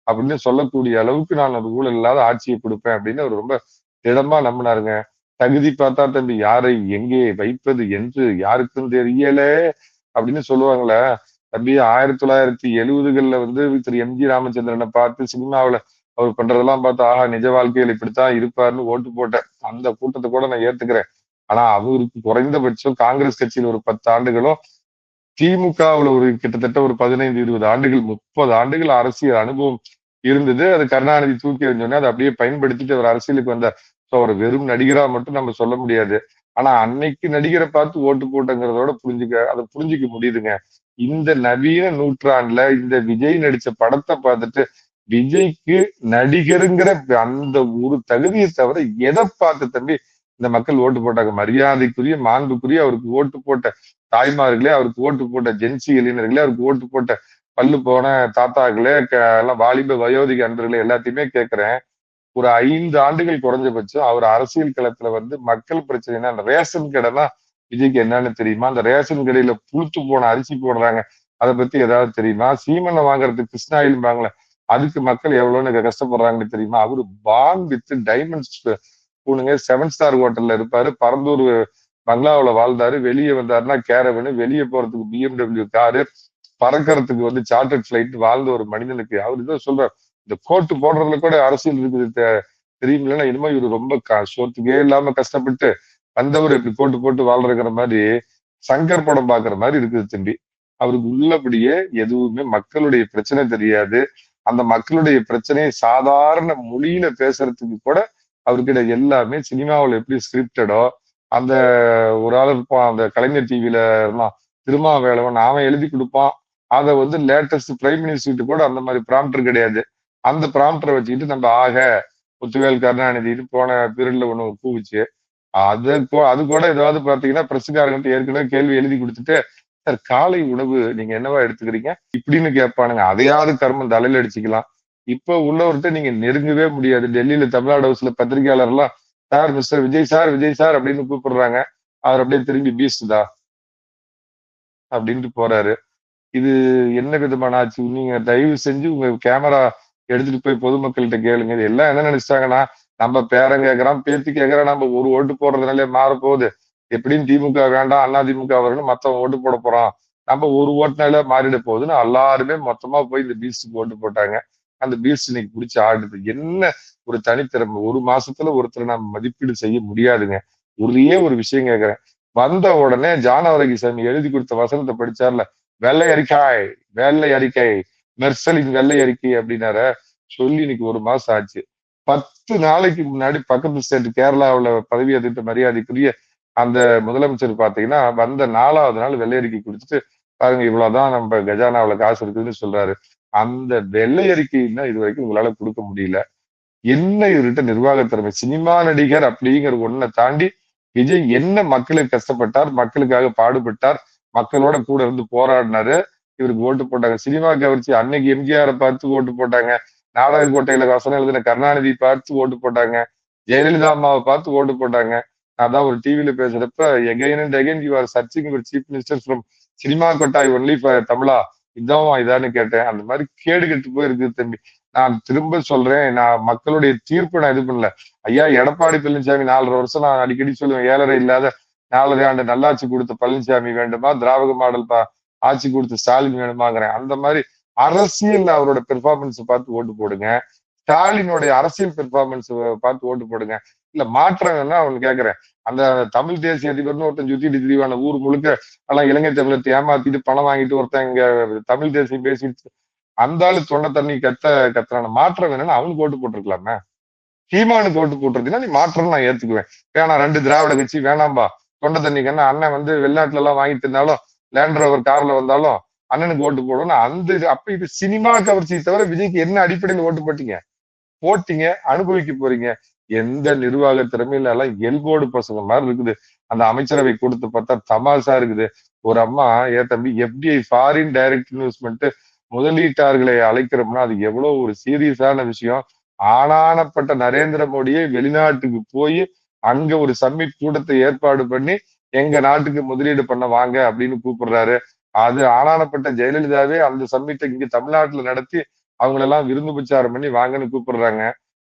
அப்படின்னு சொல்லக்கூடிய அளவுக்கு நான் ஒரு ஊழல் இல்லாத ஆட்சியை கொடுப்பேன் அப்படின்னு அவர் ரொம்ப திடமா நம்பினாருங்க. தகுதி பார்த்தா தம்பி, யாரை எங்கே வைப்பது என்று யாருக்கும் தெரியல அப்படின்னு சொல்லுவாங்களே தம்பி. 1970கள்ல திரு எம்.ஜி. ராமச்சந்திரனை பார்த்து சினிமாவில அவர் பண்றதெல்லாம் பார்த்து, ஆஹா நிஜ வாழ்க்கையில் இப்படித்தான் இருப்பாருன்னு ஓட்டு போட்டேன். அந்த கூட்டத்தை கூட நான் ஏத்துக்கிறேன். ஆனா அவருக்கு குறைந்தபட்சம் காங்கிரஸ் கட்சியில் ஒரு 10 ஆண்டுகளும், திமுகவுல ஒரு கிட்டத்தட்ட ஒரு 15, 20 ஆண்டுகள், 30 ஆண்டுகள் அரசியல் அனுபவம் இருந்தது. அது கருணாநிதி தூக்கி எறிஞ்சோடனே அதை அப்படியே பயன்படுத்திட்டு அவர் அரசியலுக்கு வந்தார். ஸோ அவர் வெறும் நடிகரா மட்டும் நம்ம சொல்ல முடியாது. ஆனா அன்னைக்கு நடிகரை பார்த்து ஓட்டு போட்டங்கிறதோட அதை புரிஞ்சுக்க முடியுதுங்க. இந்த நவீன நூற்றாண்டுல இந்த விஜய் நடிச்ச படத்தை பார்த்துட்டு விஜய்க்கு நடிகருங்கிற அந்த ஒரு தகுதியை தவிர எதை பார்த்து தம்பி இந்த மக்கள் ஓட்டு போட்டாங்க? மரியாதைக்குரிய, மாண்புக்குரிய அவருக்கு ஓட்டு போட்ட தாய்மார்களே, அவருக்கு ஓட்டு போட்ட ஜென்சி இளைஞர்களே, அவருக்கு ஓட்டு போட்ட பல்லு போன தாத்தாக்களே, எல்லாம் வாலிப வயோதிக அன்பர்களே, எல்லாத்தையுமே கேட்கிறேன். ஒரு 5 ஆண்டுகள் குறைஞ்சபட்சம் அவர் அரசியல் களத்துல மக்கள் பிரச்சனைனா, அந்த ரேஷன் கடைனா விஜய்க்கு என்னன்னு தெரியுமா? அந்த ரேஷன் கடையில புளுத்து போன அரிசி போடுறாங்க, அதை பத்தி ஏதாவது தெரியுமா? சீமெண்ணை வாங்குறதுக்கு கிருஷ்ணாயில் வாங்கல, அதுக்கு மக்கள் எவ்வளவுன்னு கஷ்டப்படுறாங்கன்னு தெரியுமா? அவரு பான் வித் டைமண்ட்ஸ் பூணுங்க, 7 ஸ்டார் ஹோட்டல்ல இருப்பாரு, பரந்தூர் பங்களாவுல வாழ்ந்தாரு. வெளியே வந்தாருன்னா கேரவனு, வெளியே போறதுக்கு BMW காரு, பறக்கிறதுக்கு சார்ட்டர்ட் பிளைட் வாழ்ந்த ஒரு மனிதனுக்கு அவர் இதை சொல்றாரு. இந்த கோட்டு போடுறதுல கூட அரசியல் இருக்குது தெரியுமில்லைன்னா, இனிமே இவரு ரொம்ப சோத்துக்கே இல்லாம கஷ்டப்பட்டு வந்தவர் இப்படி கோட்டு போட்டு வாழ்றங்கிற மாதிரி சங்கர் படம் பாக்குற மாதிரி இருக்குது தம்பி. அவருக்கு உள்ளபடியே எதுவுமே மக்களுடைய பிரச்சனை தெரியாது. அந்த மக்களுடைய பிரச்சனையை சாதாரண மொழியில பேசுறதுக்கு கூட அவர்கிட்ட எல்லாமே சினிமாவில் எப்படி ஸ்கிரிப்டடோ அந்த ஒரு ஆள் இருப்பான் அந்த கலைஞர் டிவியில இருந்தான் திருமாவேலவன், அவன் எழுதி கொடுப்பான். அதை வந்து லேட்டஸ்ட் பிரைம் மினிஸ்டர் கூட அந்த மாதிரி ப்ராம்ப்டர் கிடையாது. அந்த ப்ராம்ப்டரை வச்சுக்கிட்டு நம்ம ஆக முத்துவேல் கருணாநிதினு போன பீரியட்ல ஒண்ணு கூவிச்சு. அது கூட ஏதாவது பாத்தீங்கன்னா பிரஸ்காரங்கிட்ட ஏற்கனவே கேள்வி எழுதி கொடுத்துட்டு, சார் காலை உணவு நீங்க என்னவா எடுத்துக்கிறீங்க இப்படின்னு கேட்பானுங்க. அதையாவது கர்மம் தலையில அடிச்சுக்கலாம். இப்ப உள்ளவர்கிட்ட நீங்க நெருங்கவே முடியாது. டெல்லியில தமிழ்நாடு ஹவுஸ்ல பத்திரிகையாளர் எல்லாம் sir mister Vijay sir Vijay sir அப்படின்னு கூப்பிடுறாங்க. அவர் அப்படியே திரும்பி பீஸ்டுதா அப்படின்ட்டு போறாரு. இது என்ன விதமான ஆச்சு? நீங்க தயவு செஞ்சு உங்க கேமரா எடுத்துட்டு போய் பொதுமக்கள்கிட்ட கேளுங்க. இது எல்லாம் என்ன நினைச்சிட்டாங்கன்னா, நம்ம பேரன் கேட்கறான், பேத்தி கேட்கறான், நம்ம ஒரு ஓட்டு போடுறதுனாலே மாற போகுது. எப்படியும் திமுக வேண்டாம், அண்ணா திமுக வரணும், மத்தவங்க ஓட்டு போட போறோம். நம்ம ஒரு ஓட்டுனால மாறிட போகுதுன்னு எல்லாருமே மொத்தமா போய் இந்த பீஸ்டுக்கு ஓட்டு போட்டாங்க. அந்த பீஸ்ட் இன்னைக்கு பிடிச்சி ஆடுது. என்ன ஒரு தனித்திறமை! ஒரு மாசத்துல ஒருத்தரை நம்ம மதிப்பீடு செய்ய முடியாதுங்க. ஒரே ஒரு விஷயம் கேட்கிறேன். வந்த உடனே ஜானவரகிசாமி எழுதி கொடுத்த வசனத்தை படிச்சார்ல, வெள்ளை அறிக்கை வெள்ளை அறிக்கை மெர்சலின் வெள்ளை அறிக்கை அப்படின்னார சொல்லி இன்னைக்கு ஒரு மாசம் ஆச்சு. 10 நாளைக்கு முன்னாடி பக்கத்து ஸ்டேட் கேரளாவுல பதவி ஏற்றுட்ட மரியாதைக்குரிய அந்த முதலமைச்சர் பாத்தீங்கன்னா வந்த 4வது நாள் வெள்ளை அறிக்கை கொடுத்துட்டு பாருங்க இவ்வளவுதான் நம்ம கஜானாவுல காசு இருக்குதுன்னு சொல்றாரு. அந்த வெள்ளை அறிக்கைன்னா இது வரைக்கும் உங்களால கொடுக்க முடியல. என்ன இவர்கிட்ட நிர்வாக திறமை! சினிமா நடிகர் அப்படிங்கிற ஒன்னை தாண்டி விஜய் என்ன மக்களுக்கு கஷ்டப்பட்டார், மக்களுக்காக பாடுபட்டார், மக்களோட கூட இருந்து போராடினாரு. இவருக்கு ஓட்டு போட்டாங்க. சினிமா கவர்ச்சி அன்னைக்கு எம்ஜிஆரை பார்த்து ஓட்டு போட்டாங்க. நாடக கோட்டையில வசனம் எழுதின கருணாநிதி பார்த்து ஓட்டு போட்டாங்க. ஜெயலலிதா அம்மாவை பார்த்து ஓட்டு போட்டாங்க. அதான் ஒரு டிவியில பேசுறப்ப again and again you are searching your chief minister from cinema கொட்டாய் ஒன்லி ஃபார் தமிழா இதான்னு கேட்டேன். அந்த மாதிரி கேடு கெட்டு போயிருக்கு தம்பி. நான் திரும்ப சொல்றேன், நான் மக்களுடைய தீர்ப்பு நான் இது பண்ணல. ஐயா எடப்பாடி பழனிசாமி 4.5 வருஷம் நான் அடிக்கடி சொல்லுவேன், 7.5 இல்லாத 4.5 ஆண்டு நல்லாட்சி கொடுத்த பழனிசாமி வேண்டுமா, திராவிட மாடல் ஆட்சி கொடுத்த ஸ்டாலின் வேணுமாங்கிறேன். அந்த மாதிரி அரசியல் அவரோட பெர்ஃபார்மன்ஸ் பார்த்து ஓட்டு போடுங்க. ஸ்டாலினுடைய அரசியல் பெர்ஃபார்மன்ஸ் பார்த்து ஓட்டு போடுங்க. இல்ல மாற்றம் என்ன அவனு கேட்கிறேன். அந்த தமிழ் தேசிய அதிபர்னு ஒருத்தன் சுத்திட்டு திரிவான ஊர் முழுக்க எல்லாம் இலங்கை தமிழத்தை ஏமாத்திட்டு பணம் வாங்கிட்டு ஒருத்தன் இங்க தமிழ் தேசியம் பேசிட்டு அந்த ஆளு தொண்டை தண்ணி கத்துறான மாற்றம் வேணும்னு அவனுக்கு ஓட்டு போட்டிருக்கலாமே. சீமானுக்கு ஓட்டு போட்டிருந்தீங்கன்னா நீ மாற்றம் நான் ஏத்துக்குவேன். வேணாம் 2 திராவிட கட்சி வேணாம்பா. தொண்டை தண்ணிக்கு அண்ணன் வந்து வெளிநாட்டுல எல்லாம் வாங்கிட்டு இருந்தாலும் லேண்ட் ரோவர் கார்ல வந்தாலும் அண்ணனுக்கு ஓட்டு போடணும். அந்த அப்ப இது சினிமா கவர்ச்சியை தவிர விஜய்க்கு என்ன அடிப்படையில் ஓட்டு போட்டீங்க அனுபவிக்க போறீங்க. எந்த நிர்வாக திறமையில எல்லாம் எல்போர்டு பசங்க மாதிரி இருக்குது. அந்த அமைச்சரவை கொடுத்து பார்த்தா தமாஷா இருக்குது. ஒரு அம்மா தம்பி எஃப்டிஐ ஃபாரின் டைரக்ட் இன்வெஸ்ட்மெண்ட் முதலீட்டாளர்களை அழைக்கிறோம்னா அது எவ்வளவு ஒரு சீரியஸான விஷயம். ஆனானப்பட்ட நரேந்திர மோடியை வெளிநாட்டுக்கு போய் அங்க ஒரு சம்மிட் கூட்டத்தை ஏற்பாடு பண்ணி எங்க நாட்டுக்கு முதலீடு பண்ண வாங்க அப்படின்னு கூப்பிடுறாரு. அது ஆனானப்பட்ட ஜெயலலிதாவே அந்த சம்மிட்டை இங்க தமிழ்நாட்டுல நடத்தி அவங்களெல்லாம் விருந்து பிரச்சாரம் பண்ணி வாங்கன்னு கூப்பிடுறாங்க.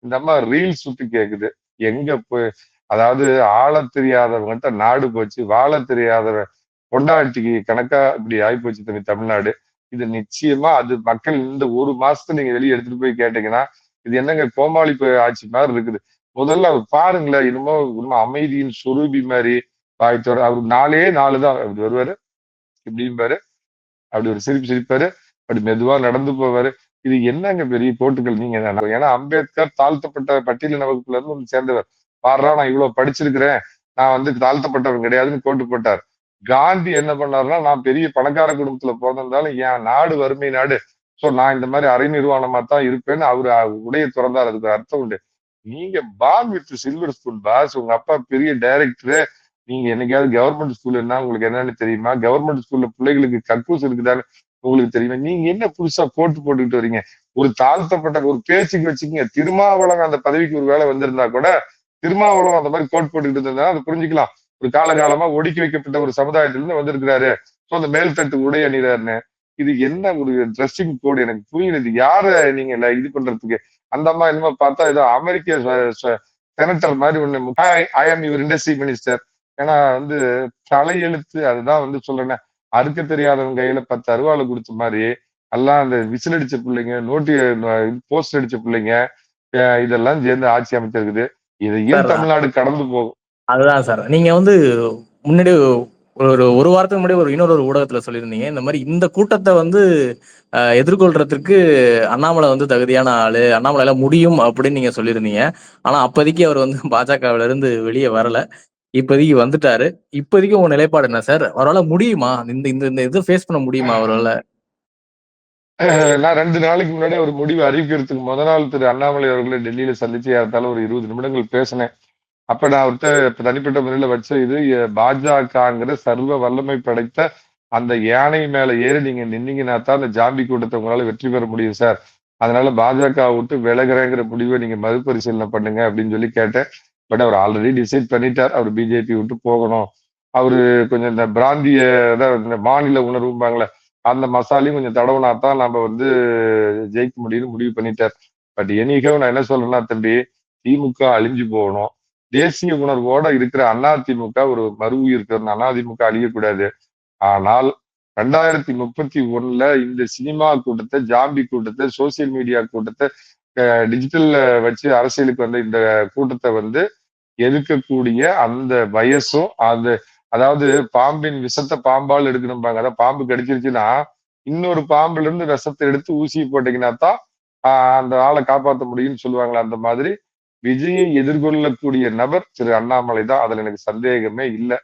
இந்த அம்மா ரீல் சுத்தி கேக்குது. எங்க போய் அதாவது ஆள தெரியாதவங்கிட்ட நாடு போச்சு, வாழ தெரியாத பொண்டாட்டிக்கு கணக்கா இப்படி ஆயிப்போச்சு தம்பி தமிழ்நாடு. இது நிச்சயமா அது மக்கள் இந்த ஒரு மாசத்துல நீங்க வெளியே எடுத்துட்டு போய் கேட்டீங்கன்னா இது என்னங்க கோமாளி ஆட்சி மாதிரி இருக்குது. முதல்ல அவர் பாருங்களேன், இன்னும் அமைதியின் சொரூபி மாதிரி வாய்த்தவர். அவர் 4 தான் அப்படி வருவாரு, இப்படிம்பாரு, அப்படி ஒரு சிரிப்பு சிரிப்பாரு, அப்படி மெதுவா நடந்து போவாரு. இது என்னங்க பெரிய கோட்டுகள் நீங்க. ஏன்னா அம்பேத்கர் தாழ்த்தப்பட்ட பட்டியலின வகுப்புல இருந்து ஒன்று சேர்ந்தவர். பாடுறா நான் இவ்வளவு படிச்சிருக்கிறேன், நான் வந்து தாழ்த்தப்பட்டவன் கிடையாதுன்னு கோட்டு போட்டார். காந்தி என்ன பண்ணாருன்னா, நான் பெரிய பணக்கார குடும்பத்துல பிறந்திருந்தாலும் என் நாடு வறுமை நாடு, சோ நான் இந்த மாதிரி அரை நிர்வாணமா தான் இருப்பேன்னு அவரு உடைய திறந்தார். அதுக்கு அர்த்தம் உண்டு. நீங்க born with silver spoon boss. உங்க அப்பா பெரிய டைரக்டரு. நீங்க என்னைக்காவது கவர்மெண்ட் ஸ்கூல் என்ன உங்களுக்கு என்னன்னு தெரியுமா? கவர்மெண்ட் ஸ்கூல்ல பிள்ளைகளுக்கு கக்கூஸ் இருக்குதான்னு உங்களுக்கு தெரியுமா? நீங்க என்ன புதுசா போட்டுக்கிட்டு வரீங்க? ஒரு தாழ்த்தப்பட்ட ஒரு பேச்சுக்கு வச்சுக்கீங்க. திருமாவளவன் அந்த பதவிக்கு ஒரு வேலை வந்திருந்தா கூட திருமாவளவன் அந்த மாதிரி போட்டுக்கிட்டு இருந்தா அதை புரிஞ்சுக்கலாம். ஒரு காலகாலமா ஒடுக்கி வைக்கப்பட்ட ஒரு சமுதாயத்திலிருந்து வந்திருக்கிறாரு. சோ அந்த மேல்தட்டு உடை அணிறாருன்னு. இது என்ன ஒரு ட்ரெஸ்ஸிங் கோடு எனக்கு புரியல. இது யார நீங்க இது பண்றதுக்கு? அந்த அம்மா என்னமோ பார்த்தா ஏதோ அமெரிக்க செனட்டர் மாதிரி ஒண்ணு ஐ ஆம் யுவர் இண்டஸ்ட்ரி மினிஸ்டர். ஏன்னா வந்து தலையெழுத்து அதுதான் வந்து சொல்றேன். அறுக்க தெரியாதவங்க கையில 10 அருவாளை கொடுத்த மாதிரி எல்லாம் அந்த விசில் அடிச்ச பிள்ளைங்க, போஸ்ட் அடிச்ச பிள்ளைங்க இதெல்லாம் சேர்ந்து ஆட்சி அமைச்சிருக்குது. இதையும் தமிழ்நாடு கடந்து போகும். அதுதான் சார். நீங்க வந்து முன்னாடி ஒரு வாரத்துக்கு முன்னாடி இன்னொரு ஊடகத்துல சொல்லியிருந்தீங்க, இந்த மாதிரி இந்த கூட்டத்தை வந்து எதிர்கொள்றதுக்கு அண்ணாமலை வந்து தகுதியான ஆளு, அண்ணாமலையால முடியும் அப்படின்னு நீங்க சொல்லியிருந்தீங்க. ஆனா அப்போதைக்கு அவர் வந்து பாஜகவில இருந்து வெளியே வரல, இப்போதைக்கு வந்துட்டாரு. இப்போதைக்கு உங்க நிலைப்பாடு என்ன சார்? அவரால முடியுமா? இந்த இந்த இந்த இதை ஃபேஸ் பண்ண முடியுமா அவரால? நான் 2 நாளைக்கு முன்னாடி ஒரு முடிவு அறிவிக்கிறதுக்கு முத நாள் திரு அண்ணாமலை அவர்களை டெல்லியில சந்திச்சு ஏறத்தாழ ஒரு 20 நிமிடங்கள் பேசினேன். அப்ப நான் அவர்கிட்ட தனிப்பட்ட முறையில வச்ச இது பாஜகங்கிற சர்வ வல்லமை படைத்த அந்த யானை மேல ஏறி நீங்க நின்னீங்கன்னா தான் அந்த ஜாம்பி கூட்டத்தை உங்களால வெற்றி பெற முடியும் சார். அதனால பாஜக விட்டு விலகுறேங்கிற முடிவை நீங்க மறுபரிசீலனை பண்ணுங்க அப்படின்னு சொல்லி கேட்டேன். பட் அவர் ஆல்ரெடி டிசைட் பண்ணிட்டார். அவர் பிஜேபி விட்டு போகணும். அவரு கொஞ்சம் இந்த பிராந்திய இந்த மாநில உணர்வும்பாங்களே அந்த மசாலையும் கொஞ்சம் தடவுனா தான் நம்ம வந்து ஜெயிக்க முடியும்னு முடிவு பண்ணிட்டார். பட் எனிகவ் நான் என்ன சொல்றேன்னா தம்பி, திமுக அழிஞ்சு போகணும். தேசிய உணர்வோட இருக்கிற அதிமுக ஒரு மறு உயிர் பெறணும். அதிமுக அழியக்கூடாது. ஆனால் 2031ல இந்த சினிமா கூட்டத்தை, ஜாம்பி கூட்டத்தை, சோசியல் மீடியா கூட்டத்தை, டிஜிட்டல்ல வச்சு அரசியலுக்கு வந்த இந்த கூட்டத்தை வந்து எதிர்க்கக்கூடிய அந்த வயசும் அது அதாவது பாம்பின் விஷத்தை பாம்பால் எடுக்கணும்பாங்க. அதாவது பாம்பு கடிச்சிருச்சுன்னா இன்னொரு பாம்புல இருந்து விஷத்தை எடுத்து ஊசியை போட்டீங்கன்னா தான் அந்த ஆளை காப்பாற்ற முடியும்னு சொல்லுவாங்களா. அந்த மாதிரி விஜயை எதிர்கொள்ளக்கூடிய நபர் திரு அண்ணாமலை தான். அதுல எனக்கு சந்தேகமே இல்லை.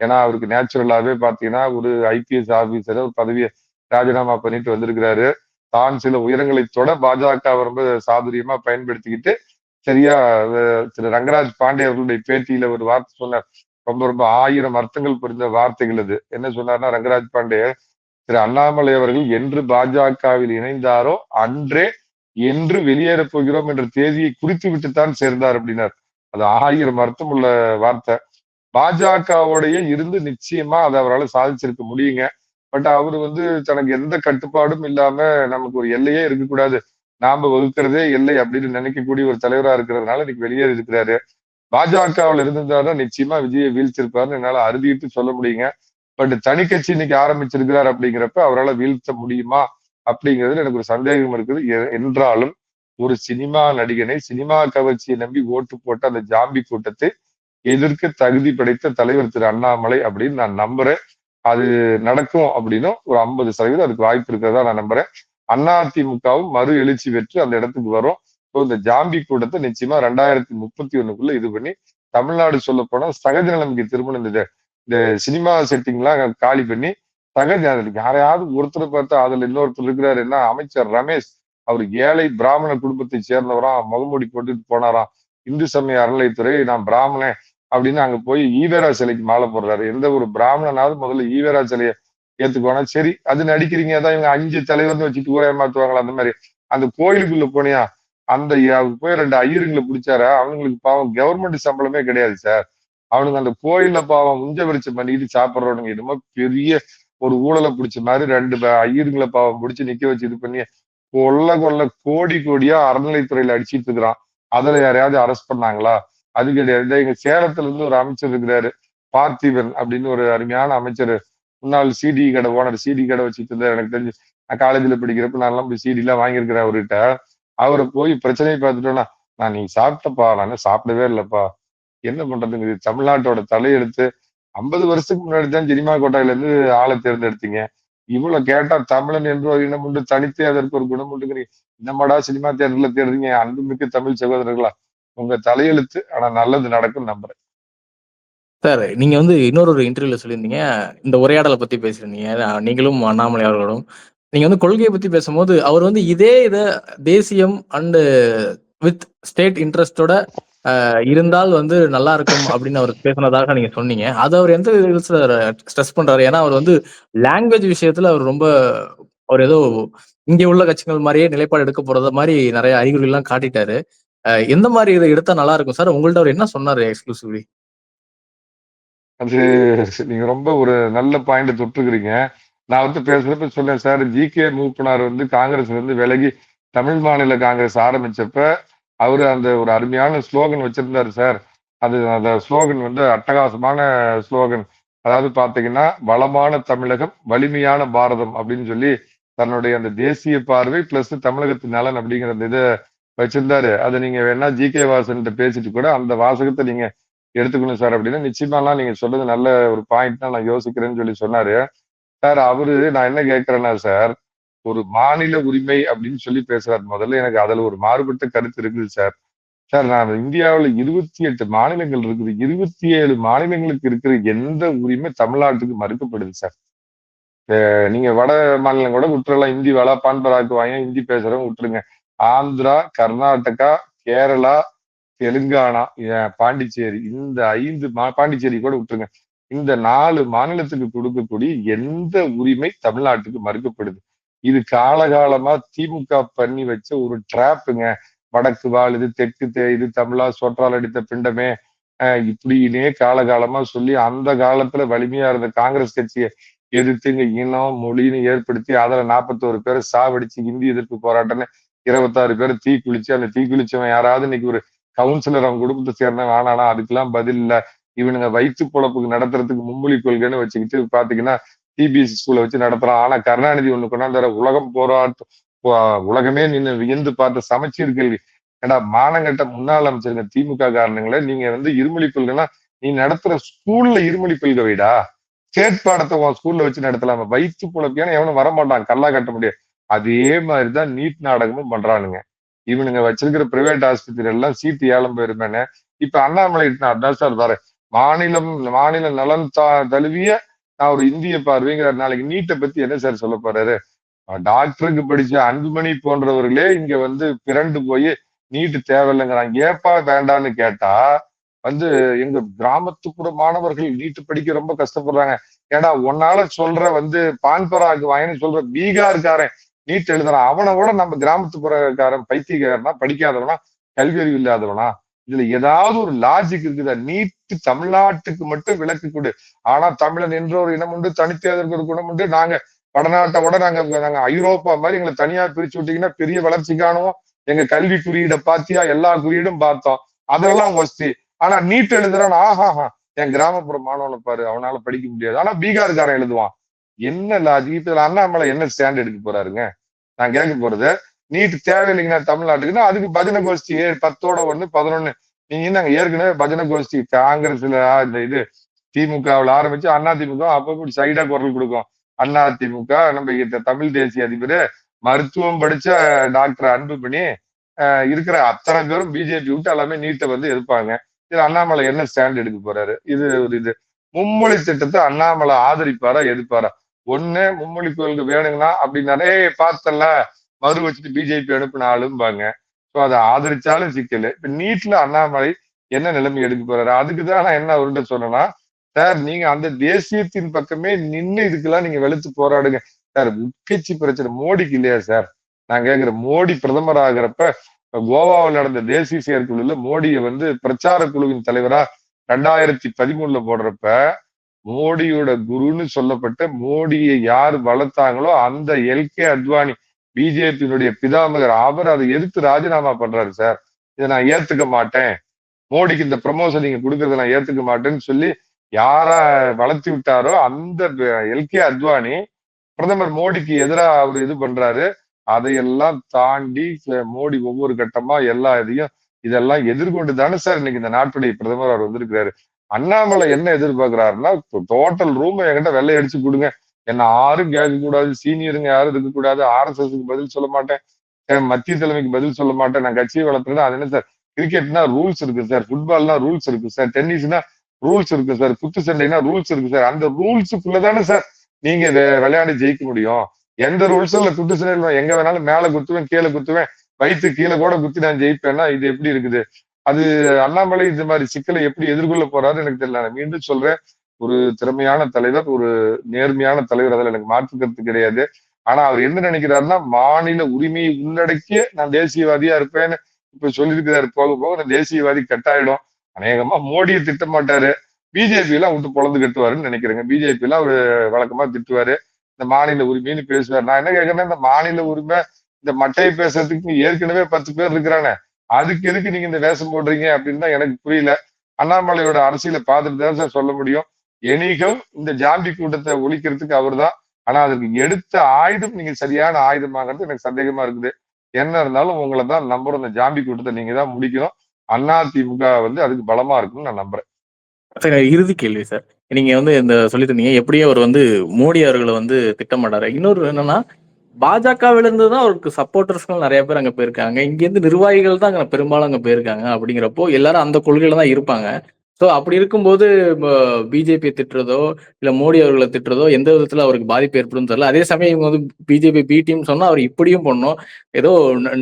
ஏன்னா அவருக்கு நேச்சுரலாவே பாத்தீங்கன்னா ஒரு ஐபிஎஸ் ஆபீசர் ஒரு பதவியை ராஜினாமா பண்ணிட்டு வந்திருக்கிறாரு. தான் சில உயரங்களை தொட பாஜக ரொம்ப சாதுரியமா பயன்படுத்திக்கிட்டு சரியா திரு ரங்கராஜ் பாண்டே அவர்களுடைய பேட்டியில ஒரு வார்த்தை சொன்னார். ரொம்ப ரொம்ப 1000 அர்த்தங்கள் புரிந்த வார்த்தைகள் அது. என்ன சொன்னார்னா ரங்கராஜ் பாண்டே, திரு அண்ணாமலை அவர்கள் என்று பாஜகவில் இணைந்தாரோ அன்றே என்று வெளியேறப் போகிறோம் என்ற தேதியை குறித்து விட்டுத்தான் சேர்ந்தார் அப்படின்னார். அது 1000 அர்த்தம் உள்ள வார்த்தை. பாஜகவோடைய இருந்து நிச்சயமா அதை அவரால் சாதிச்சிருக்க முடியுங்க. பட் அவரு வந்து தனக்கு எந்த கட்டுப்பாடும் இல்லாம நமக்கு ஒரு எல்லையே இருக்கக்கூடாது, நாம வகுக்கிறதே எல்லை அப்படின்னு நினைக்கக்கூடிய ஒரு தலைவரா இருக்கிறதுனால இன்னைக்கு வெளியேறி இருக்கிறாரு. பாஜகவில் இருந்திருந்தாருன்னா நிச்சயமா விஜயை வீழ்த்திருப்பாருன்னு என்னால அறுதிட்டு சொல்ல முடியுங்க. பட் தனி கட்சி இன்னைக்கு ஆரம்பிச்சிருக்கிறார் அப்படிங்கிறப்ப அவரால் வீழ்த்த முடியுமா அப்படிங்கிறதுல எனக்கு ஒரு சந்தேகம் இருக்குது. என்றாலும் ஒரு சினிமா நடிகனை சினிமா கவர்ச்சியை நம்பி ஓட்டு போட்ட அந்த ஜாம்பி கூட்டத்தை எதிர்க்க தகுதி படைத்த தலைவர் திரு அண்ணாமலை அப்படின்னு நான் நம்புறேன். அது நடக்கும் அப்படின்னும் ஒரு 50% அதுக்கு வாய்ப்பு இருக்கிறதா நான் நம்புறேன். அதிமுகவும் மறு எழுச்சி பெற்று அந்த இடத்துக்கு வரும். இந்த ஜாம்பி கூட்டத்தை நிச்சயமா 2031க்குள்ள இது பண்ணி தமிழ்நாடு சொல்ல போனா சகஜ நிலைமைக்கு திருமணம் இந்த சினிமா செட்டிங் எல்லாம் காலி பண்ணி சகஜ யாரையாவது ஒருத்தரை பார்த்தா அதுல இன்னொருத்தர் இருக்கிறாரு. என்ன அமைச்சர் ரமேஷ், அவர் ஏழை பிராமண குடும்பத்தை சேர்ந்தவராம், முகமூடி போட்டுட்டு போனாராம். இந்து சமய அறநிலைத்துறை நான் பிராமணன் அப்படின்னு அங்க போய் ஈவேரா சிலைக்கு மாலை போடுறாரு. எந்த ஒரு பிராமணனாவது முதல்ல ஈவேரா சிலையை ஏத்துக்குவானா? சரி அது நடிக்கிறீங்க, அதான் இவங்க 5 தலைவர்னு வச்சுட்டு ஊரே ஏமாத்துவாங்களா அந்த மாதிரி. அந்த கோயிலுக்குள்ள போனியா அந்த போய் 2 ஐயருங்களை பிடிச்சாரா, அவங்களுக்கு பாவம் கவர்மெண்ட் சம்பளமே கிடையாது சார். அவனுங்க அந்த கோயில்ல பாவம் உஞ்ச விருச்சம் பண்ணிக்கிட்டு சாப்பிடுறவனுங்க என்னமோ பெரிய ஒரு ஊழலை பிடிச்ச மாதிரி 2 ஐயருங்களை பாவம் பிடிச்சு நிக்க வச்சு இது பண்ணி கொள்ள கொள்ள கோடி கோடியா அறநிலைத்துறையில அடிச்சிட்டு இருக்கிறான். அதுல யாரையாவது அரெஸ்ட் பண்ணாங்களா? அது கிடையாது. எங்க சேலத்துல இருந்து ஒரு அமைச்சர் இருக்கிறாரு, பார்த்திபன் அப்படின்னு ஒரு அருமையான அமைச்சர். முன்னாள் சிடி கடை ஓனர், சிடி கடை வச்சுட்டு இருந்தார். எனக்கு தெரிஞ்சு நான் காலேஜ்ல படிக்கிறப்ப நான் எல்லாம் போய் சிடி எல்லாம் வாங்கியிருக்கிறேன் அவர்கிட்ட. அவரை போய் பிரச்சனையை பார்த்துட்டோம்னா, நான் நீ சாப்பிட்டப்பா, நான் சாப்பிடவே இல்லப்பா, என்ன பண்றதுங்க, தமிழ்நாட்டோட தலையெடுத்து 50 வருஷத்துக்கு முன்னாடி தான் சினிமா கோட்டாயில இருந்து ஆளை தேர்ந்தெடுத்தீங்க. இவ்வளவு கேட்டா தமிழன் என்று ஒரு இனம் உண்டு, தனித்தே அதற்கு ஒரு குணம் உண்டுங்கிறீங்க. என்னமாடா சினிமா தேட்டர்ல தேடுறீங்க? அன்புமிக்க தமிழ் சகோதரர்களா, உங்க தலையெழுத்து. ஆனா நல்லது நடக்கும் நம்புறேன். சார், நீங்க வந்து இன்னொரு இன்டர்வியூல சொல்லியிருந்தீங்க, இந்த உரையாடலை பத்தி பேசியிருந்தீங்க. நீங்களும் அண்ணாமலை அவர்களும். நீங்க வந்து கொள்கையை பத்தி பேசும்போது, அவர் வந்து இத தேசியம் அண்ட் வித் ஸ்டேட் இன்ட்ரெஸ்டோட இருந்தால் வந்து நல்லா இருக்கும் அப்படின்னு அவர் பேசினதாக நீங்க சொன்னீங்க. அது அவர் எந்த விதத்துல ஸ்ட்ரெஸ் பண்றாரு? ஏன்னா அவர் வந்து லாங்குவேஜ் விஷயத்துல அவர் ரொம்ப அவர் ஏதோ இங்க உள்ள கட்சிகள் மாதிரியே நிலைப்பாடு எடுக்க போறத மாதிரி நிறைய அறிகுறிகள் எல்லாம் காட்டிட்டாரு. எந்த மாதிரி இதை எடுத்தா நல்லா இருக்கும் சார்? உங்கள்ட்ட அவர் என்ன சொன்னாரு எக்ஸ்க்ளூசிவ்லி? அது நீங்க ரொம்ப ஒரு நல்ல பாயிண்ட் தொட்டுக்கிறீங்க. நான் வந்து பேசுறப்ப சொன்னேன் சார், ஜி.கே. மூப்பனார் வந்து காங்கிரஸ்ல இருந்து விலகி தமிழ் மாநில காங்கிரஸ் ஆரம்பிச்சப்ப அவரு அந்த ஒரு அருமையான ஸ்லோகன் வச்சிருந்தாரு சார். அது அந்த ஸ்லோகன் வந்து அட்டகாசமான ஸ்லோகன். அதாவது பாத்தீங்கன்னா, வளமான தமிழகம், வலிமையான பாரதம் அப்படின்னு சொல்லி தன்னுடைய அந்த தேசிய பார்வை பிளஸ் தமிழகத்தின் நலன் அப்படிங்கிற அந்த இதை வச்சிருந்தாரு. அதை நீங்க வேணா ஜி.கே. வாசன்கிட்ட பேசிட்டு கூட அந்த வாசகத்தை நீங்க எடுத்துக்கணும் சார் அப்படின்னா, நிச்சயமாலாம் நீங்க சொல்றது நல்ல ஒரு பாயிண்ட் தான், நான் யோசிக்கிறேன்னு சொல்லி சொன்னாரு. சார் அவரு நான் என்ன கேட்கிறேன்னா சார், ஒரு மாநில உரிமை அப்படின்னு சொல்லி பேசுறாரு. முதல்ல எனக்கு அதுல ஒரு மாறுபட்ட கருத்து இருக்குது சார். சார் நான் இந்தியாவுல 28 மாநிலங்கள் இருக்குது. 27 மாநிலங்களுக்கு இருக்கிற எந்த உரிமை தமிழ்நாட்டுக்கு மறுக்கப்படுது சார். நீங்க வட மாநிலம் கூட விட்டுறலாம். ஹிந்தி வேலா பான் பராக் வாங்க, ஹிந்தி பேசுறவங்க விட்டுருங்க. ஆந்திரா, கர்நாடகா, கேரளா, தெலுங்கானா, பாண்டிச்சேரி இந்த 5 பாண்டிச்சேரி கூட விட்டுருங்க. இந்த 4 மாநிலத்துக்கு கொடுக்கக்கூடிய எந்த உரிமை தமிழ்நாட்டுக்கு மறுக்கப்படுது? இது காலகாலமா திமுக பண்ணி வச்ச ஒரு டிராப்புங்க. வடக்கு வாழுது, தெற்கு தேயுது, தமிழா சொற்றால் அடித்த பிண்டமே, இப்படின்னே காலகாலமா சொல்லி அந்த காலத்துல வலிமையா இருந்த காங்கிரஸ் கட்சிய எதிர்த்து இங்க இனம், மொழின்னு ஏற்படுத்தி அதுல 41 பேரை சாவடிச்சு ஹிந்தி எதிர்ப்பு போராட்டம்னு 26 பேரை தீக்குளிச்சு, அந்த தீக்குளிச்சவன் யாராவது இன்னைக்கு ஒரு கவுன்சிலர் அவன் குடும்பத்தை சேர்ந்தவன் ஆனானா அதுக்கெல்லாம் பதில் இல்ல. இவனுங்க வயிற்று பொழப்புக்கு நடத்துறதுக்கு மும்மொழி கொள்கைன்னு வச்சுக்கிட்டு பாத்தீங்கன்னா சிபிஎஸ்இ ஸ்கூல்ல வச்சு நடத்துறான். ஆனா கருணாநிதி ஒண்ணு கொண்டாந்து உலகம் போராட்டம், உலகமே நின்னு வியந்து பார்த்த சமச்சீர் கல்வி. ஏடா மானங்கட்ட முன்னாள் அமைச்சருங்க திமுக காரணங்களே, நீங்க இருமொழி கொள்கைன்னா நீ நடத்துற ஸ்கூல்ல இருமொழி கொள்கை வைடா. ஸ்டேட் பாடத்தை உன் ஸ்கூல்ல வச்சு நடத்தலாம. வயிற்று பொழப்பியான எவனும் வரமாட்டான், கல்லா கட்ட முடியாது. அதே மாதிரிதான் நீட் நாடகமும் பண்றானுங்க. இவனுங்க வச்சிருக்கிற பிரைவேட் ஆஸ்பத்திரி எல்லாம் சீட்டு ஏலம் போயிருமேன்னு இப்ப அண்ணாமலை அதான் சார் வர மாநில நலன் தழுவிய நான் ஒரு இந்திய பார்வைங்கிறார். நாளைக்கு நீட்டை பத்தி என்ன சார் சொல்ல போறாரு? டாக்டருக்கு படிச்ச அன்புமணி போன்றவர்களே இங்க பிறண்டு போய் நீட்டு தேவையில்லைங்கிறாங்க. ஏப்பா வேண்டான்னு கேட்டா எங்க கிராமத்துப்புற மாணவர்கள் நீட்டு படிக்க ரொம்ப கஷ்டப்படுறாங்க. ஏடா உன்னால சொல்ற பான்பராக்கு வாயின்னு சொல்ற பீகார்காரன் நீட் எழுதுறான். அவனை விட நம்ம கிராமத்துப்புறக்காரன் பைத்தியக்காரனா, படிக்காதவனா, கல்வி அறிவு இல்லாதவனா? இதுல ஏதாவது ஒரு லாஜிக் இருக்குதா? நீட்டு தமிழ்நாட்டுக்கு மட்டும் விலக்கு கொடு. ஆனா தமிழன் என்ற ஒரு இனம் உண்டு, தனித்தேர்தற்கு ஒரு குணம் உண்டு. நாங்க வடநாட்டை விட நாங்க ஐரோப்பா மாதிரி எங்களை தனியா பிரிச்சு விட்டீங்கன்னா பெரிய வளர்ச்சி காணுவோம். எங்க கல்வி குறியீடை பாத்தியா? எல்லா குறியீடும் பார்த்தோம். அதெல்லாம் ஒஸ்தி. ஆனா நீட் எழுதுறான், ஆஹாஹா என் கிராமப்புற மாணவனை பாரு, அவனால படிக்க முடியாது. ஆனா பீகார்காரன் எழுதுவான். என்ன லாஜிக்? இதுல அண்ணாமலை என்ன ஸ்டாண்ட் எடுக்க போறாருங்க? நான் கேட்க போறது, நீட் தேவையில்லைங்கன்னா தமிழ்நாட்டுக்குன்னா அதுக்கு பஜனை கோஷ்டி 10ஓட 1 11. நீங்க நாங்க ஏற்கனவே பஜனை கோஷ்டி காங்கிரஸ்ல இந்த திமுகவில் ஆரம்பிச்சு அண்ணா திமுக அப்ப சைடா குரல் கொடுக்கும். அண்ணா திமுக நம்ம தமிழ் தேசிய அதிபர் மருத்துவம் படிச்ச டாக்டர் அன்புமணி இருக்கிற அத்தனை பேரும் பிஜேபி விட்டு எல்லாமே நீட்டை எதிர்ப்பாங்க. இது அண்ணாமலை என்ன ஸ்டாண்ட் எடுக்க போறாரு? இது மும்மொழி திட்டத்தை அண்ணாமலை ஆதரிப்பாரா எதிர்ப்பாரா? ஒண்ணு மும்மொழி கொள்கை வேணுங்கன்னா அப்படின்னாலே பார்த்தல மறு வச்சுட்டு பிஜேபி அனுப்பினாலும்பாங்க. ஸோ அதை ஆதரிச்சாலும் சிக்கல். இப்ப நீட்ல அண்ணாமலை என்ன நிலைமை எடுக்க போறாரு? அதுக்குதான் நான் என்ன அவர்கிட்ட சொன்னேன்னா, சார் நீங்க அந்த தேசியத்தின் பக்கமே நின்று இதுக்கெல்லாம் நீங்க வெளுத்து போராடுங்க சார். உட்கட்சி பிரச்சனை மோடிக்கு இல்லையா சார்? நான் கேட்கிறேன், மோடி பிரதமர் ஆகிறப்ப கோவாவில் நடந்த தேசிய செயற்குழுல மோடியை பிரச்சார குழுவின் தலைவரா 2013 போடுறப்ப மோடியோட குருன்னு சொல்லப்பட்ட மோடியை யார் வளர்த்தாங்களோ அந்த எல்கே அத்வானி பிஜேபியினுடைய பிதாமகர் அவர் அதை எதிர்த்து ராஜினாமா பண்றாரு சார். இதை நான் ஏத்துக்க மாட்டேன், மோடிக்கு இந்த ப்ரமோஷன் நீங்க கொடுக்கறத நான் ஏத்துக்க மாட்டேன்னு சொல்லி யார வளர்த்தி விட்டாரோ அந்த எல்கே அத்வானி பிரதமர் மோடிக்கு எதிராக அவர் இது பண்றாரு. அதையெல்லாம் தாண்டி மோடி ஒவ்வொரு கட்டமா இதெல்லாம் எதிர்கொண்டு தானே சார் இன்னைக்கு இந்த நாட்டுடைய பிரதமர் அவர் வந்திருக்கிறாரு. அண்ணாமலை என்ன எதிர்பார்க்கிறாருன்னா, டோட்டல் ரூம் என்கிட்ட வெள்ளை அடிச்சு கொடுங்க, என்ன யாரும் கேட்க கூடாது, சீனியருங்க யாரும் இருக்கக்கூடாது, RSSக்கு பதில் சொல்ல மாட்டேன், மத்திய தலைமைக்கு பதில் சொல்ல மாட்டேன், நான் கட்சியை வளர்த்துறேன். அது என்ன சார்? கிரிக்கெட்னா ரூல்ஸ் இருக்கு சார், ஃபுட்பால்னா ரூல்ஸ் இருக்கு சார், டென்னிஸ்னா ரூல்ஸ் இருக்கு சார், குத்து சண்டைனா ரூல்ஸ் இருக்கு சார். அந்த ரூல்ஸுக்குள்ளதானே சார் நீங்க இதை விளையாடி ஜெயிக்க முடியும். எந்த ரூல்ஸும் இல்ல, குத்து சண்டை எங்க வேணாலும் மேல குத்துவேன், கீழே குத்துவேன், வயிற்று கீழே கூட குத்தி நான் ஜெயிப்பேன்னா இது எப்படி இருக்குது? அது அண்ணாமலை இந்த மாதிரி சிக்கலை எப்படி எதிர்கொள்ள போறாரு எனக்கு தெரியல. நான் மீண்டும் சொல்றேன், ஒரு திறமையான தலைவர், ஒரு நேர்மையான தலைவர், அதில் எனக்கு மாற்று கருத்து கிடையாது. ஆனா அவர் என்ன நினைக்கிறாருன்னா, மாநில உரிமையை உள்ளடக்கிய நான் தேசியவாதியா இருப்பேன்னு இப்ப சொல்லியிருக்கிறாரு. போக போக நான் தேசியவாதி கட்டாயிடும். அநேகமா மோடியை திட்ட மாட்டாரு, பிஜேபி எல்லாம் விட்டு பொழந்து கட்டுவாருன்னு நினைக்கிறேங்க. பிஜேபி எல்லாம் அவரு வழக்கமா திட்டுவாரு, இந்த மாநில உரிமைன்னு பேசுவார். நான் என்ன கேட்கறேன்னா, இந்த மாநில உரிமை இந்த மட்டையை பேசுறதுக்கு ஏற்கனவே 10 பேர் இருக்கிறானே, அதுக்கு எதுக்கு நீங்க இந்த வேஷம் போடுறீங்க அப்படின்னு தான் எனக்கு புரியல. அண்ணாமலையோட அரசியலை பார்த்துட்டு தான் சார் சொல்ல முடியும். எனிகம் இந்த ஜாம்பி கூட்டத்தை ஒழிக்கிறதுக்கு அவர் தான். ஆனா அதுக்கு எடுத்த ஆயுதம் நீங்க சரியான ஆயுதமாகிறது எனக்கு சந்தேகமா இருக்குது. என்ன இருந்தாலும் உங்களை தான் நம்புறோம், இந்த ஜாம்பி கூட்டத்தை நீங்க தான் முடிக்கணும். அதிமுக அதுக்கு பலமா இருக்குன்னு நான் நம்புறேன். சார் இறுதி கேள்வி சார். நீங்க வந்து இந்த சொல்லியிருந்தீங்க எப்படியும் அவர் வந்து மோடி அவர்களை வந்து திட்டமாட்டாரு. இன்னொரு என்னன்னா பாஜகவிலிருந்து தான் அவருக்கு சப்போர்ட்டர்ஸ்கள் நிறைய பேர் அங்க போயிருக்காங்க. இங்கேருந்து நிர்வாகிகள் தான் அங்க பெரும்பாலும் அங்க போயிருக்காங்க. அப்படிங்கிறப்போ எல்லாரும் அந்த கொள்கையில தான் இருப்பாங்க. ஸோ அப்படி இருக்கும்போது பிஜேபி திட்டுறதோ இல்ல மோடி அவர்களை திட்டுறதோ எந்த விதத்துல அவருக்கு பாதிப்பு ஏற்படும் தெரியல. அதே சமயம் இவங்க வந்து பிஜேபி பி டீம் சொன்னா அவர் இப்படியும் பண்ணும். ஏதோ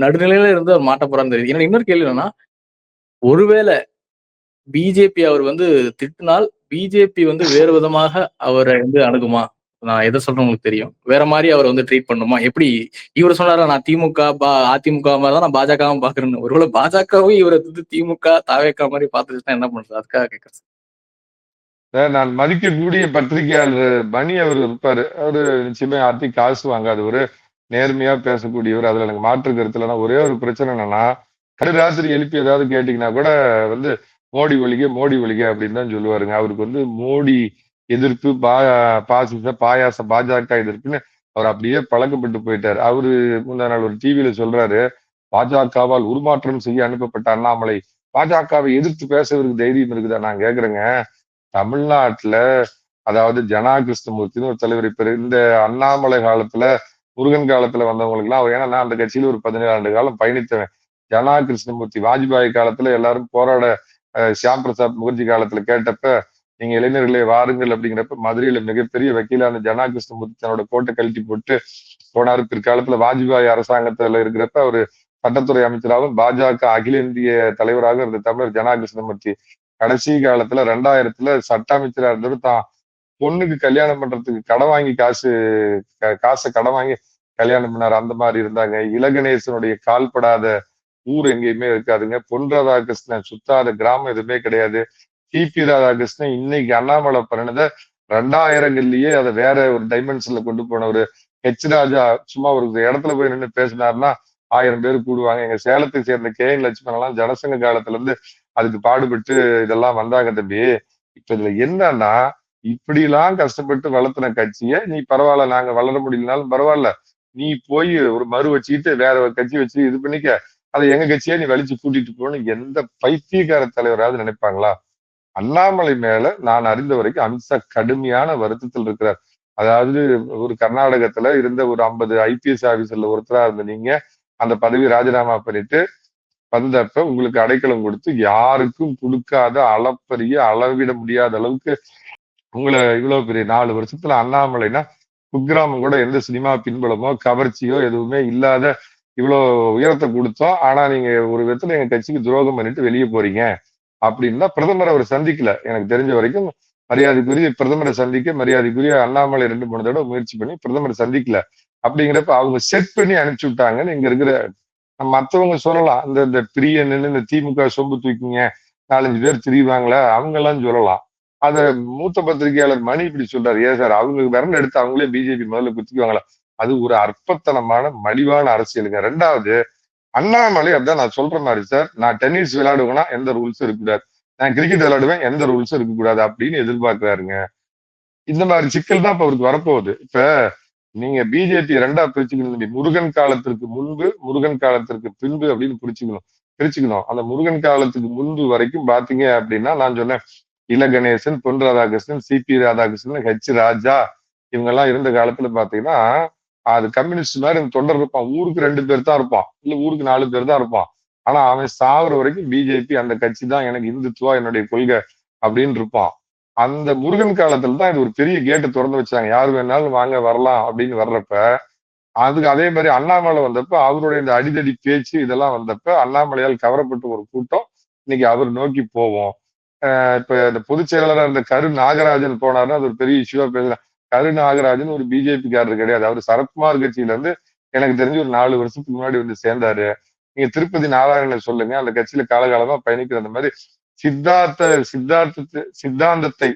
நடுநிலையில இருந்து அவர் மாட்ட போறான்னு தெரியுது. ஏன்னா இன்னொரு கேள்வி என்னன்னா ஒருவேளை பிஜேபி அவர் வந்து திட்டினால் பிஜேபி வந்து வேறு விதமாக அவரை வந்து அணுகுமா? நான் எதை சொல்றேன் உங்களுக்கு தெரியும். வேற மாதிரி அவர் வந்து ட்ரீட் பண்ணுமா? எப்படி இவர் சொன்னாரா நான் திமுக அதிமுக மாதிரி தான் நான் பாஜகவும் பாக்குறேன்னு. ஒருவேளை பாஜகவும் இவரை வந்து திமுக தாவேக்கா மாதிரி பார்த்துச்சுன்னா என்ன பண்றது? அதுக்காக கேட்கறேன். நான் மதிக்கக்கூடிய பத்திரிகையாளர் மணி அவர் இருப்பாரு. அவரு நிச்சயமா யார்ட்டையும் காசு வாங்காத ஒரு நேர்மையா பேசக்கூடியவர். அதுல எனக்கு மாற்று கருத்து இல்லைன்னா ஒரே ஒரு பிரச்சனை என்னன்னா ராத்திரி எழுப்பி ஏதாவது கேட்டீங்கன்னா கூட வந்து மோடி ஒழிக மோடி ஒழிக அப்படின்னு தான் சொல்லுவாருங்க. அவருக்கு வந்து மோடி எதிர்ப்பு பாசிச பாயாச பாஜக எதிர்ப்புன்னு அவர் அப்படியே பழக்கப்பட்டு போயிட்டார். அவரு முந்தா நாள் ஒரு டிவியில சொல்றாரு, பாஜகவால் உருமாற்றம் செய்ய அனுப்பப்பட்ட அண்ணாமலை பாஜகவை எதிர்த்து பேச இவருக்கு தைரியம் இருக்குதா? நான் கேக்குறேங்க. தமிழ்நாட்டுல அதாவது ஜனா கிருஷ்ணமூர்த்தின்னு ஒரு தலைவர் இப்ப இந்த அண்ணாமலை காலத்துல முருகன் காலத்துல வந்தவங்களுக்கு எல்லாம் ஏன்னா நான் அந்த கட்சியில ஒரு 17 ஆண்டு காலம் பயணித்தவன். ஜனா கிருஷ்ணமூர்த்தி வாஜ்பாய் காலத்துல எல்லாரும் போராட சியாம் பிரசாத் முகர்ஜி காலத்துல கேட்டப்ப நீங்க இளைஞர்களே வாருங்கள் அப்படிங்கிறப்ப மதுரையில மிகப்பெரிய வக்கீலான ஜனா கிருஷ்ணமூர்த்தி தன்னோட கோட்டை கழட்டி போட்டு போனாரு. பிற்காலத்துல வாஜ்பாய் அரசாங்கத்துல இருக்கிறப்ப அவரு சட்டத்துறை அமைச்சராகவும் பாஜக அகில இந்திய தலைவராக இருந்த தமிழர் ஜனா கிருஷ்ணமூர்த்தி கடைசி காலத்துல 2000த்துல சட்ட அமைச்சரா இருந்தவர் தான் பொண்ணுக்கு கல்யாணம் பண்றதுக்கு கடன் வாங்கி காசை கடன் வாங்கி கல்யாணம் பண்ணாரு. அந்த மாதிரி இருந்தாங்க. இலகணேசனுடைய கால்படாத ஊர் எங்கேயுமே இருக்காதுங்க. பொன் ராதாகிருஷ்ணன் சுத்தாத கிராமம் எதுவுமே கிடையாது. டிபி ராதாகிருஷ்ணன் இன்னைக்கு அண்ணாமலை பண்ணத 2000ங்கள்லயே அதை வேற ஒரு டைமென்ஷன்ல கொண்டு போனவரு. ஹெச் ராஜா சும்மா ஒரு இடத்துல போய் நின்று பேசினாருன்னா 1000 பேர் கூடுவாங்க. எங்க சேலத்தை சேர்ந்த KN லட்சுமணன் எல்லாம் ஜனசங்க காலத்துல இருந்து அதுக்கு பாடுபட்டு இதெல்லாம் வந்தாங்க தம்பி. இப்ப இதுல என்னன்னா இப்படி எல்லாம் கஷ்டப்பட்டு வளர்த்துன கட்சியை நீ பரவாயில்ல நாங்க வளர முடியலனாலும் பரவாயில்ல நீ போய் ஒரு மறு வச்சுக்கிட்டு வேற ஒரு கட்சி வச்சு இது பண்ணிக்க அதை எங்க கட்சியா நீ வலிச்சு கூட்டிட்டு போகணும் எந்த பைத்தியக்கார தலைவராவது நினைப்பாங்களா? அண்ணாமலை மேல நான் அறிந்த வரைக்கும் அமித்ஷா கடுமையான வருத்தத்தில் இருக்கிறார். அதாவது ஒரு கர்நாடகத்துல இருந்த ஒரு 50 IPS ஆபீசர்ல ஒருத்தரா இருந்த நீங்க அந்த பதவி ராஜினாமா பண்ணிட்டு வந்தப்ப உங்களுக்கு அடைக்கலம் கொடுத்து யாருக்கும் கொடுக்காத அளப்பரிய அளவிட முடியாத அளவுக்கு உங்களை இவ்வளவு பெரிய 4 வருஷத்துல அண்ணாமலைனா குக்கிராமம் கூட எந்த சினிமா பின்புலமோ கவர்ச்சியோ எதுவுமே இல்லாத இவ்வளவு உயரத்தை கொடுத்தோம். ஆனா நீங்க ஒரு விதத்துல எங்க கட்சிக்கு துரோகம் பண்ணிட்டு வெளியே போறீங்க அப்படின்னா பிரதமர் அவர் சந்திக்கல. எனக்கு தெரிஞ்ச வரைக்கும் மரியாதைக்குரிய பிரதமரை சந்திக்க மரியாதைக்குரிய அண்ணாமலை 2-3 தடவை முயற்சி பண்ணி பிரதமரை சந்திக்கல. அப்படிங்கிறப்ப அவங்க செட் பண்ணி அனுப்பிச்சு விட்டாங்கன்னு இங்க இருக்கிற மத்தவங்க சொல்லலாம். இந்த பிரியன் இந்த திமுக சொம்பு தூக்கிங்க 4-5 பேர் திரிவாங்களே அவங்க எல்லாம் சொல்லலாம். அத மூத்த பத்திரிகையாளர் மணி இப்படி சொல்றாரு. ஏன் சார் அவங்க விரல் எடுத்து அவங்களே பிஜேபி முதல்ல குத்திக்குவாங்களா? அது ஒரு அற்பத்தனமான மலிவான அரசியலுங்க. 2வது அண்ணாமலை அதான் நான் சொல்ற மாதிரி சார் நான் டென்னிஸ் விளையாடுவேன்னா எந்த ரூல்ஸும் இருக்கக்கூடாது. நான் கிரிக்கெட் விளையாடுவேன் எந்த ரூல்ஸும் இருக்கக்கூடாது அப்படின்னு எதிர்பார்க்கிறாருங்க. இந்த மாதிரி சிக்கல் தான் இப்ப அவருக்கு வரப்போகுது. இப்ப நீங்க பிஜேபி 2ஆ பிரிச்சுக்கணும். முருகன் காலத்திற்கு முன்பு முருகன் காலத்திற்கு பின்பு அப்படின்னு பிரிச்சுக்கணும். அந்த முருகன் காலத்துக்கு முன்பு வரைக்கும் பாத்தீங்க அப்படின்னா நான் சொன்னேன் இல கணேசன், பொன் ராதாகிருஷ்ணன், CP ராதாகிருஷ்ணன், H ராஜா இவங்க எல்லாம் இருந்த காலத்துல பாத்தீங்கன்னா அது கம்யூனிஸ்ட் மாதிரி தொண்டர் இருப்பான். ஊருக்கு 2 பேர் தான் இருப்பான். இல்ல ஊருக்கு 4 பேர் தான் இருப்பான். ஆனா அவன் சாகுற வரைக்கும் பிஜேபி அந்த கட்சி தான் எனக்கு இந்துத்துவா என்னுடைய கொள்கை அப்படின்னு இருப்பான். அந்த முருகன் காலத்துல தான் இது ஒரு பெரிய கேட்டை திறந்து வச்சாங்க. யார் வேணாலும் வாங்க வரலாம் அப்படின்னு வர்றப்ப அதுக்கு அதே மாதிரி அண்ணாமலை வந்தப்ப அவருடைய இந்த அடிதடி பேச்சு இதெல்லாம் வந்தப்ப அண்ணாமலையால் கவரப்பட்ட ஒரு கூட்டம் இன்னைக்கு அவர் நோக்கி போவோம். இப்ப இந்த பொதுச் செயலாளராக இருந்த கரு நாகராஜன் போனாருன்னா அது ஒரு பெரிய இஷ்யூவா பேசலாம். கரு நாகராஜன் ஒரு பிஜேபி காரர் கிடையாது. அவர் சரத்குமார் கட்சியில இருந்து எனக்கு தெரிஞ்சு ஒரு 4 வருஷத்துக்கு முன்னாடி வந்து சேர்ந்தாரு. நீங்க திருப்பதி நாராயணன் சொல்லுங்க அந்த கட்சியில காலகாலமா பயணிக்கிற அந்த மாதிரி சித்தாந்தத்தை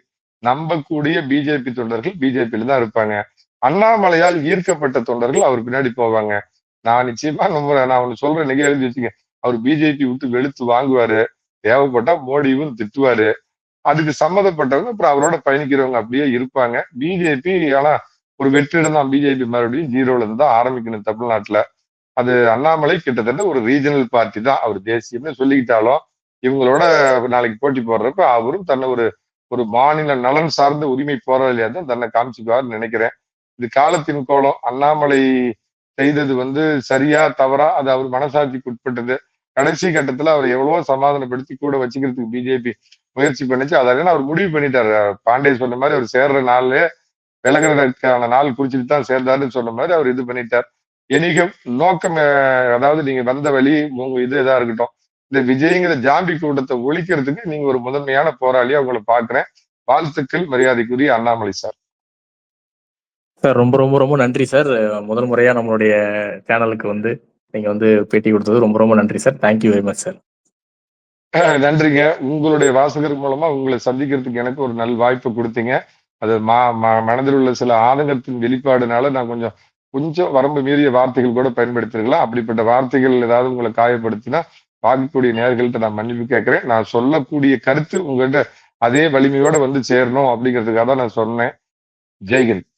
நம்பக்கூடிய பிஜேபி தொண்டர்கள் பிஜேபியில தான் இருப்பாங்க. அண்ணாமலையால் ஈர்க்கப்பட்ட தொண்டர்கள் அவர் பின்னாடி போவாங்க. நான் நிச்சயமா நம்புறேன். நான் ஒண்ணு சொல்றேன் இன்னைக்கு எழுதி வச்சுக்க அவர் பிஜேபி விட்டு வெளுத்து வாங்குவாரு. தேவைப்பட்டா மோடியும் திட்டுவாரு. அதுக்கு சம்மந்தப்பட்டவங்க அப்புறம் அவரோட பயணிக்கிறவங்க அப்படியே இருப்பாங்க. பிஜேபி ஆனா ஒரு வெற்றிடம் தான். பிஜேபி மறுபடியும் 0ல இருந்து தான் ஆரம்பிக்கணும் தமிழ்நாட்டுல. அது அண்ணாமலை கிட்டத்தட்ட ஒரு ரீஜனல் பார்ட்டி தான். அவர் தேசியம்னு சொல்லிக்கிட்டாலும் இவங்களோட நாளைக்கு போட்டி போடுறப்ப அவரும் தன்னை ஒரு ஒரு மாநில நலன் சார்ந்த உரிமை போராளியா தான் தன்னை காமிச்சுக்குவாருன்னு நினைக்கிறேன். இது காலத்தின் கோலம். அண்ணாமலை செய்தது வந்து சரியா தவறா அது அவர் மனசாட்சிக்கு உட்பட்டது. கடைசி கட்டத்துல அவர் எவ்வளவோ சமாதானப்படுத்தி கூட வச்சுக்கிறதுக்கு பிஜேபி முயற்சி பண்ணுச்சு. அதெல்லாம் அவர் முடிவு பண்ணிட்டாரு. பாண்டே சொன்ன மாதிரி அவர் சேர்ற நாள்லயே விலகிறதுக்கான நாள் குறிச்சிட்டு தான் சேர்ந்தாருன்னு சொன்ன மாதிரி அவர் இது பண்ணிட்டார். எனிகும் நோக்கம் அதாவது நீங்க வந்த வழி உங்க இது இதா இருக்கட்டும். இந்த விஜய்ங்கிற ஜாம்பி கூட்டத்தை ஒழிக்கிறதுக்கு நீங்க ஒரு முதன்மையான போராளியா உங்களை பாக்குறேன். வாழ்த்துக்கள் மரியாதைக்குரிய அண்ணாமலை சார். சார் ரொம்ப ரொம்ப ரொம்ப நன்றி சார். முதல் முறையா நம்மளுடைய சேனலுக்கு வந்து நீங்க வந்து பேட்டி கொடுத்தது ரொம்ப ரொம்ப நன்றி sir. Thank you very much sir. நன்றிங்க. உங்களுடைய வாசகர் மூலமா உங்களை சந்திக்கிறதுக்கு எனக்கு ஒரு நல் வாய்ப்பு கொடுத்தீங்க. அது மனதில் உள்ள சில ஆதங்கத்தின் வெளிப்பாடுனால நான் கொஞ்சம் கொஞ்சம் வரம்பு மீறிய வார்த்தைகள் கூட பயன்படுத்திருக்கலாம். அப்படிப்பட்ட வார்த்தைகள் ஏதாவது உங்களை காயப்படுத்தினா பார்க்கக்கூடிய நேயர்கள்ட்ட நான் மன்னிப்பு கேட்கிறேன். நான் சொல்லக்கூடிய கருத்து உங்ககிட்ட அதே வலிமையோட வந்து சேரணும் அப்படிங்கிறதுக்காக தான் நான் சொன்னேன். ஜெய்ஹிந்த்.